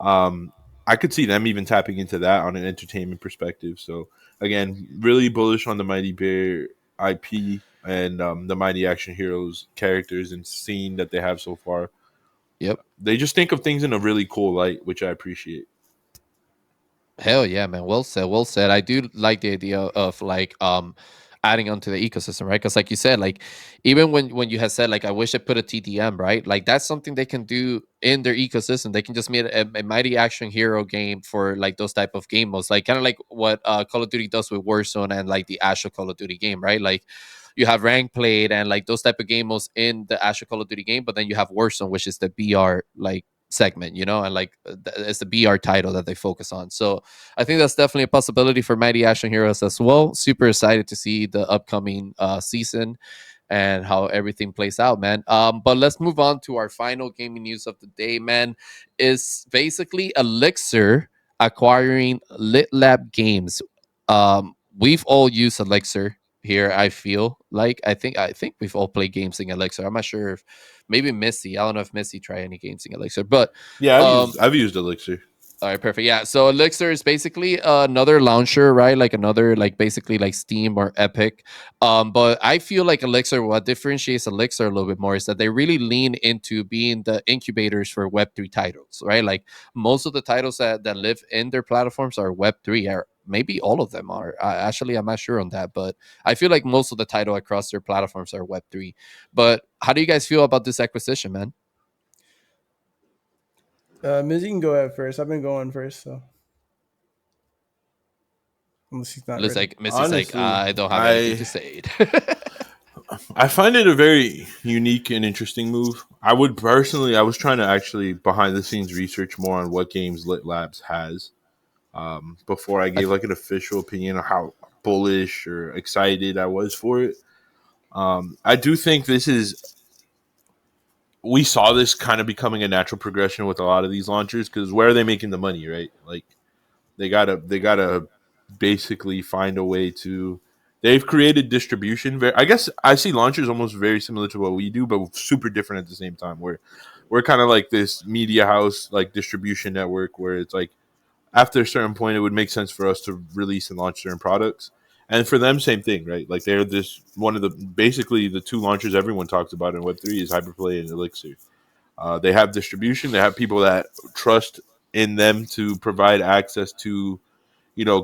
Um, I could see them even tapping into that on an entertainment perspective. So again, really bullish on the Mighty Bear IP and the Mighty Action Heroes characters and scene that they have so far. Yep. They just think of things in a really cool light, which I appreciate. Hell yeah, man. Well said. Well said. I do like the idea of like adding onto the ecosystem, right? Because like you said, like even when you had said like I wish I put a TDM, right? Like that's something they can do in their ecosystem. They can just make a mighty action hero game for like those type of game modes, like kind of like what Call of Duty does with Warzone and like the actual Call of Duty game, right? Like you have rank played and like those type of game modes in the actual Call of Duty game, but then you have Warzone, which is the BR like segment, and like it's the BR title that they focus on. So I think that's definitely a possibility for Mighty Action Heroes as well. Super excited to see the upcoming season and how everything plays out, man. But let's move on to our final gaming news of the day, man. Is basically Elixir acquiring Lit Lab Games. We've all used Elixir here. I feel like I think we've all played games in Elixir. I'm not sure if maybe Missy. I don't know if Missy tried any games in Elixir, but Yeah, um, I've used Elixir. all right, perfect. Yeah, so Elixir is basically another launcher, right? Like another, like basically like Steam or Epic. But I feel like Elixir, what differentiates Elixir a little bit more is that they really lean into being the incubators for Web3 titles, right? Like most of the titles that live in their platforms are Web3, or maybe all of them are. Actually, I'm not sure on that, but I feel like most of the title across their platforms are Web3. But how do you guys feel about this acquisition, man? Miz, you can go ahead first. I've been going first, so unless he's not ready. Missy's like, Honestly, I don't have anything I to say. I find it a very unique and interesting move. I would personally, I was trying to actually behind the scenes research more on what games Lit Labs has before I I gave like an official opinion on how bullish or excited I was for it. I do think this is we saw this kind of becoming a natural progression with a lot of these launchers because where are they making the money, right? Like they gotta basically find a way to. They've created distribution. I guess I see launchers almost very similar to what we do, but super different at the same time. Where we're kind of like this media house, like distribution network, where it's like after a certain point, it would make sense for us to release and launch certain products. And for them, same thing, right? Like they're this one of the basically the two launchers everyone talks about in Web3 is Hyperplay and Elixir. They have distribution. They have people that trust in them to provide access to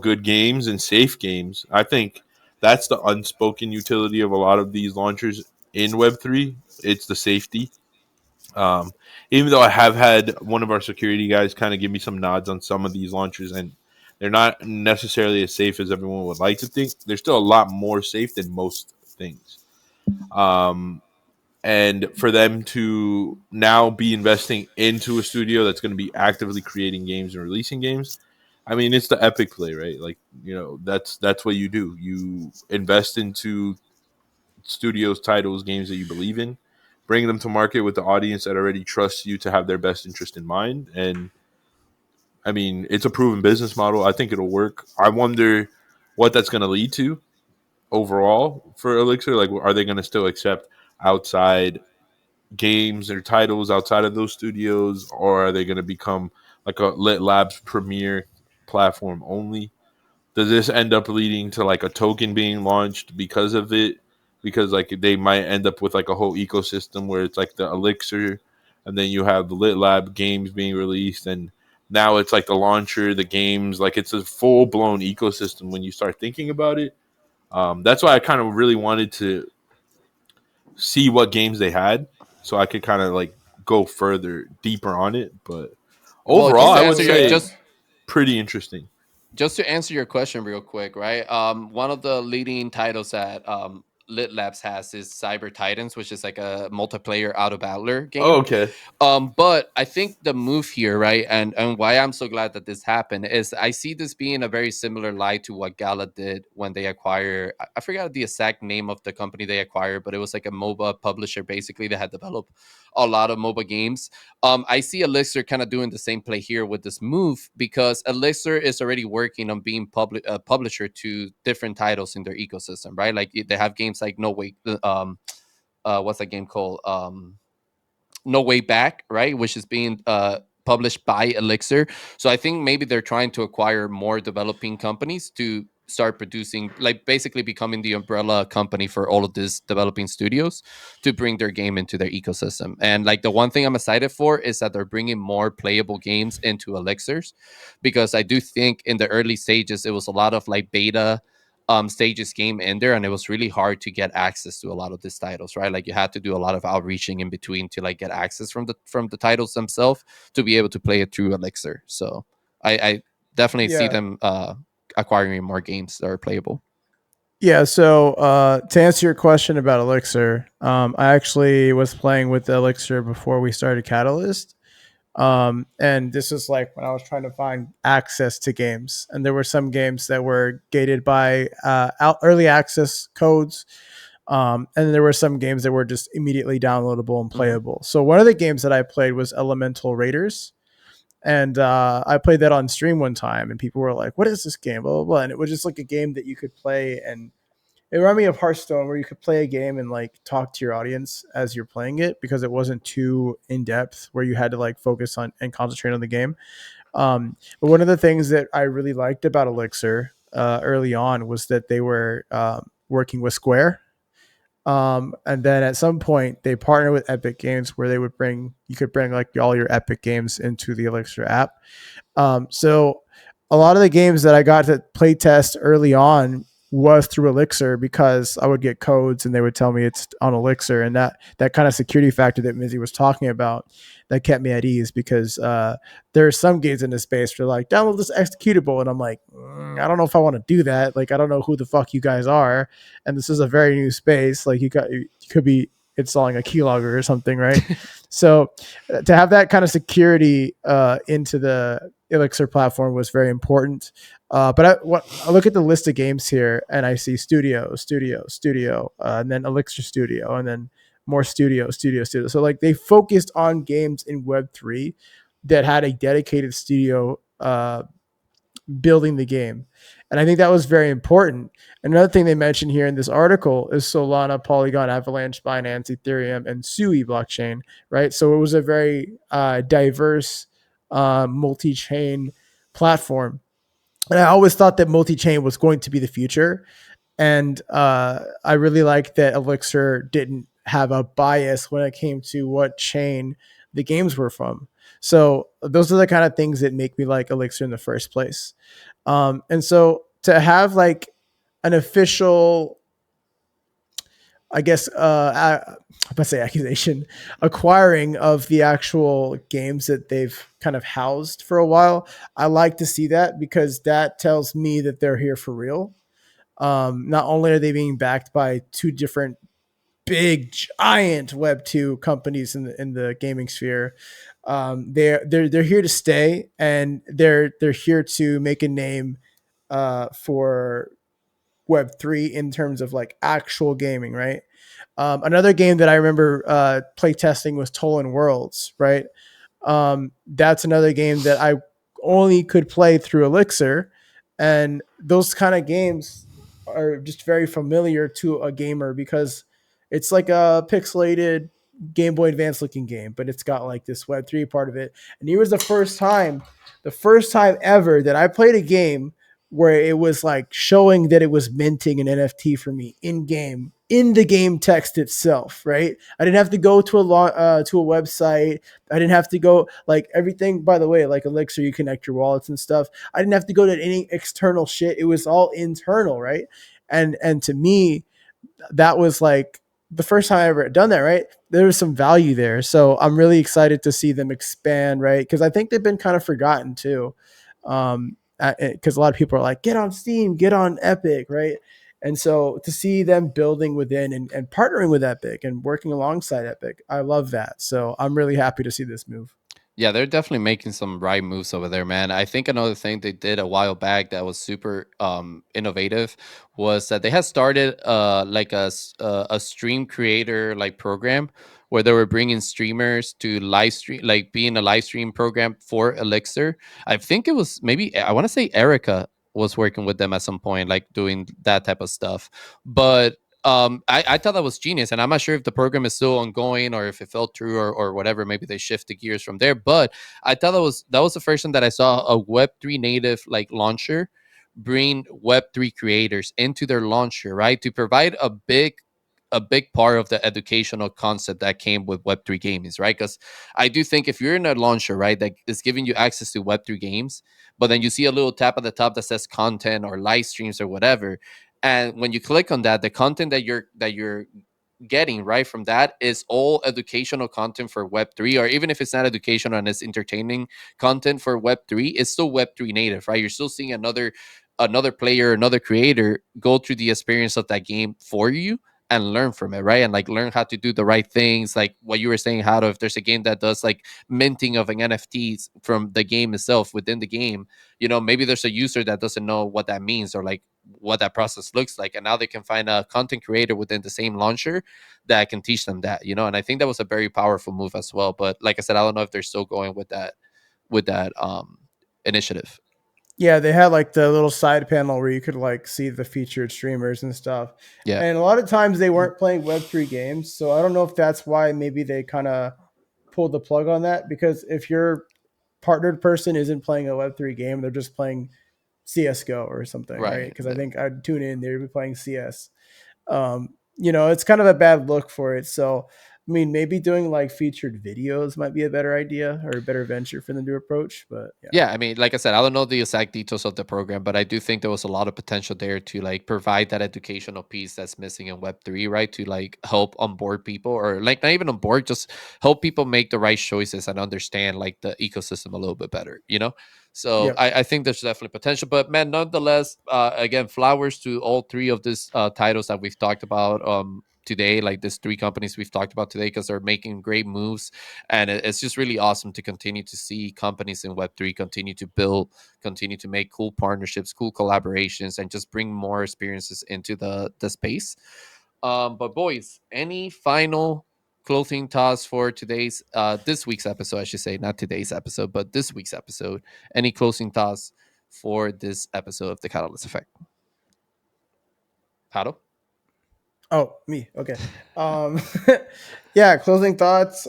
good games and safe games. I think that's the unspoken utility of a lot of these launchers in Web3. It's the safety. Um, Even though I have had one of our security guys kind of give me some nods on some of these launchers, and they're not necessarily as safe as everyone would like to think. They're still a lot more safe than most things. Um, and for them to now be investing into a studio that's going to be actively creating games and releasing games, I mean, it's the epic play, right? Like, that's what you do. You invest into studios, titles, games that you believe in, bring them to market with the audience that already trusts you to have their best interest in mind. And I mean, it's a proven business model. I think it'll work. I wonder what that's going to lead to overall for Elixir. Like, are they going to still accept outside games or titles outside of those studios, or are they going to become like a Lit Labs premier platform only? Does this end up leading to like a token being launched because of it? Because like they might end up with like a whole ecosystem where it's like the Elixir, and then you have the Lit Lab games being released, and now it's like the launcher, the games, like it's a full blown ecosystem when you start thinking about it. That's why I kind of really wanted to see what games they had, so I could kind of like go further, deeper on it. But well, overall, just to I would answer your say pretty interesting. just to answer your question real quick, right? One of the leading titles that Lit Labs has is Cyber Titans, which is like a multiplayer auto battler Oh, game. okay. But I think the move here, right, and why I'm so glad that this happened is I see this being a very similar lie to what Gala did when they acquire. I forgot the exact name of the company they acquired, but it was like a MOBA publisher basically that had developed a lot of MOBA games. I see Elixir kind of doing the same play here with this move because Elixir is already working on being publisher to different titles in their ecosystem, right? Like they have games like No Way, what's that game called? No Way Back, right? Which is being published by Elixir. So I think maybe they're trying to acquire more developing companies to start producing, like basically becoming the umbrella company for all of these developing studios to bring their game into their ecosystem. And like the one thing I'm excited for is that they're bringing more playable games into Elixirs, because I do think in the early stages it was a lot of like beta stages game in there, and it was really hard to get access to a lot of these titles, right? Like you had to do a lot of outreaching in between to like get access from the titles themselves to be able to play it through Elixir. So I definitely see Yeah. them acquiring more games that are playable. Yeah, so to answer your question about Elixir, I actually was playing with Elixir before we started Catalyst. And this was like when I was trying to find access to games, and there were some games that were gated by early access codes, and there were some games that were just immediately downloadable and Mhm. playable. So one of the games that I played was Elemental Raiders, and I played that on stream one time, and people were like, "What is this game?" Blah blah blah. And it was just like a game that you could play, and it reminded me of Hearthstone, where you could play a game and like talk to your audience as you're playing it, because it wasn't too in depth, where you had to like focus on and concentrate on the game. But one of the things that I really liked about Elixir early on was that they were working with Square, and then at some point they partnered with Epic Games, where they would bring you could bring like all your Epic games into the Elixir app. So a lot of the games that I got to play test early on was through Elixir, because I would get codes and they would tell me it's on Elixir, and that kind of security factor that Mizzy was talking about, that kept me at ease, because there are some games in this space where like download this executable, and I'm like, I don't know if I want to do that. Like, I don't know who the fuck you guys are, and this is a very new space. Like, you could be installing a keylogger or something, right? So to have that kind of security into the Elixir platform was very important. I look at the list of games here, and I see Studio, and then Elixir Studio, and then more Studio. So like they focused on games in Web3 that had a dedicated studio building the game. And I think that was very important. Another thing they mentioned here in this article is Solana, Polygon, Avalanche, Binance, Ethereum, and Sui blockchain, right? So it was a very diverse multi chain platform. And I always thought that multi chain was going to be the future. And I really like that Elixir didn't have a bias when it came to what chain the games were from. So those are the kind of things that make me like Elixir in the first place. And so to have like an official, I guess, I'm gonna say accusation, acquiring of the actual games that they've kind of housed for a while, I like to see that, because that tells me that they're here for real. Not only are they being backed by two different big giant Web2 companies in the gaming sphere, they're here to stay, and they're here to make a name for Web3 in terms of like actual gaming, right? Another game that I remember play testing was Tolan Worlds, right? That's another game that I only could play through Elixir, and those kind of games are just very familiar to a gamer, because it's like a pixelated Game Boy Advance looking game, but it's got like this Web3 part of it. And here was the first time ever that I played a game where it was like showing that it was minting an NFT for me in game, in the game text itself, right? I didn't have to go to a website. I didn't have to go like everything. By the way, like Elixir, you connect your wallets and stuff. I didn't have to go to any external shit. It was all internal, right? And to me, that was like the first time I ever done that, right? There was some value there. So I'm really excited to see them expand, right? Because I think they've been kind of forgotten too. Because a lot of people are like, get on Steam, get on Epic, right? And so to see them building within and partnering with Epic and working alongside Epic, I love that. So I'm really happy to see this move. Yeah, they're definitely making some right moves over there, man. I think another thing they did a while back that was super innovative was that they had started like a stream creator like program where they were bringing streamers to live stream, like being a live stream program for Elixir. I think it was maybe, I want to say Erica was working with them at some point, like doing that type of stuff. But I thought that was genius, and I'm not sure if the program is still ongoing or if it fell through or whatever. Maybe they shifted gears from there. But I thought that was the first time that I saw a Web3 native like launcher bring Web3 creators into their launcher, right? To provide a big part of the educational concept that came with Web3 games, right? Because I do think if you're in a launcher, right, that is giving you access to Web3 games, but then you see a little tab at the top that says content or live streams or whatever, and when you click on that, the content that you're getting right from that is all educational content for Web3, or even if it's not educational and it's entertaining content for Web3, it's still Web3 native, right? You're still seeing another player, another creator go through the experience of that game for you, and learn from it, right? And like learn how to do the right things, like what you were saying, how to, if there's a game that does like minting of an NFTs from the game itself within the game, maybe there's a user that doesn't know what that means or like what that process looks like, and now they can find a content creator within the same launcher that can teach them that, and I think that was a very powerful move as well. But like I said, I don't know if they're still going with that initiative. Yeah, they had like the little side panel where you could like see the featured streamers and stuff. Yeah. And a lot of times they weren't playing Web3 games. So I don't know if that's why maybe they kind of pulled the plug on that. Because if your partnered person isn't playing a Web3 game, they're just playing CSGO or something, right? Right. Because I think I'd tune in, they'd be playing CS. It's kind of a bad look for it. So, I mean, maybe doing like featured videos might be a better idea or a better venture for them to approach. But yeah. Yeah, I mean, like I said, I don't know the exact details of the program, but I do think there was a lot of potential there to like provide that educational piece that's missing in Web3, right? To like help onboard people, or like not even on board, just help people make the right choices and understand like the ecosystem a little bit better. So Yep. I think there's definitely potential. But man, nonetheless, again, flowers to all three of these titles that we've talked about today, like these three companies we've talked about today, because they're making great moves, and it's just really awesome to continue to see companies in Web3 continue to build, continue to make cool partnerships, cool collaborations, and just bring more experiences into the space. But boys, any final closing thoughts for today's this week's episode? I should say, not today's episode, but this week's episode. Any closing thoughts for this episode of the Catalyst Effect? Paddle? Oh, me. Okay. Um, yeah. Closing thoughts.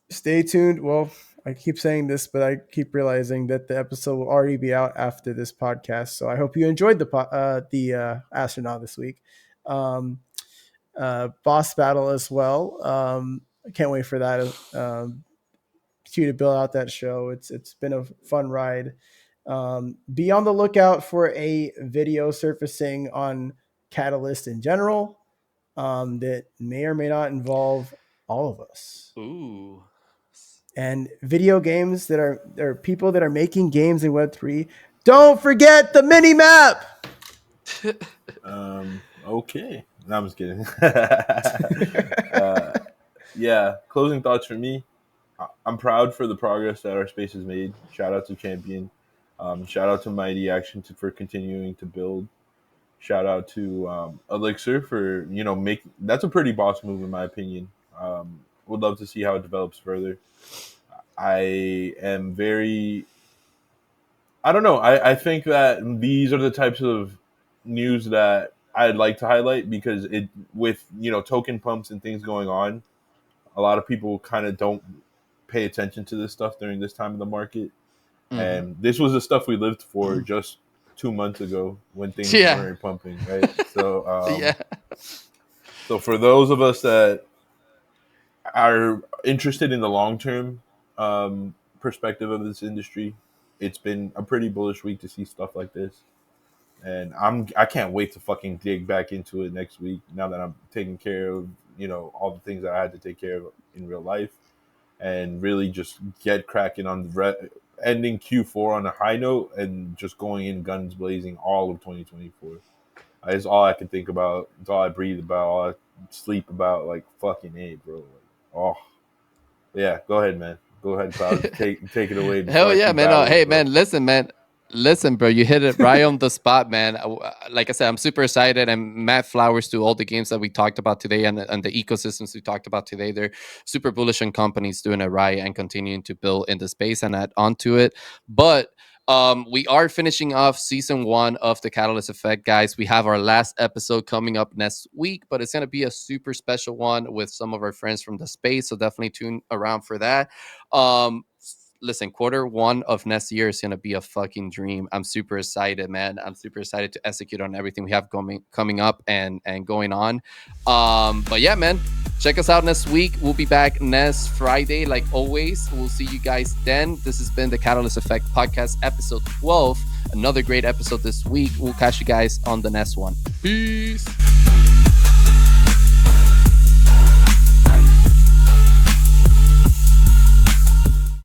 Stay tuned. Well, I keep saying this, but I keep realizing that the episode will already be out after this podcast. So I hope you enjoyed the astronaut this week. Boss battle as well. I can't wait for that. To build out that show. It's been a fun ride. Be on the lookout for a video surfacing on Catalyst in general that may or may not involve all of us. Ooh. And video games that are there are people that are making games in Web3. Don't forget the mini map. Okay. No, I'm just kidding. Yeah, closing thoughts for me. I'm proud for the progress that our space has made. Shout out to Champion. Shout out to Mighty Action for continuing to build. Shout out to Elixir for make that's a pretty boss move in my opinion. Would love to see how it develops further. I am very. I don't know. I think that these are the types of news that I'd like to highlight because it with token pumps and things going on, a lot of people kind of don't pay attention to this stuff during this time of the market. Mhm. And this was the stuff we lived for just 2 months ago when things Yeah. weren't pumping, right? So, Yeah. so for those of us that are interested in the long term perspective of this industry, it's been a pretty bullish week to see stuff like this. And I can't wait to fucking dig back into it next week. Now that I'm taking care of all the things that I had to take care of in real life, and really just get cracking on ending Q4 on a high note and just going in guns blazing all of 2024. It's all I can think about. It's all I breathe about. All I sleep about. Like fucking A, bro. Like, oh, yeah. Go ahead, man. Go ahead, Cloud. Take it away before Hell I yeah, keep man. babbling, Hey, bro. man, listen, man. Listen, bro, you hit it right on the spot, man. Like I said, I'm super excited, and mad flowers to all the games that we talked about today, and the ecosystems we talked about today. They're super bullish on companies doing it right and continuing to build in the space and add onto it. But we are finishing off season 1 of the Catalyst Effect, guys. We have our last episode coming up next week, but it's going to be a super special one with some of our friends from the space. So definitely tune around for that. Listen, quarter 1 of next year is gonna be a fucking dream. I'm super excited, man. I'm super excited to execute on everything we have coming up and going on. But yeah, man, check us out next week. We'll be back next Friday, like always. We'll see you guys then. This has been the Catalyst Effect Podcast, episode 12. Another great episode this week. We'll catch you guys on the next one. Peace.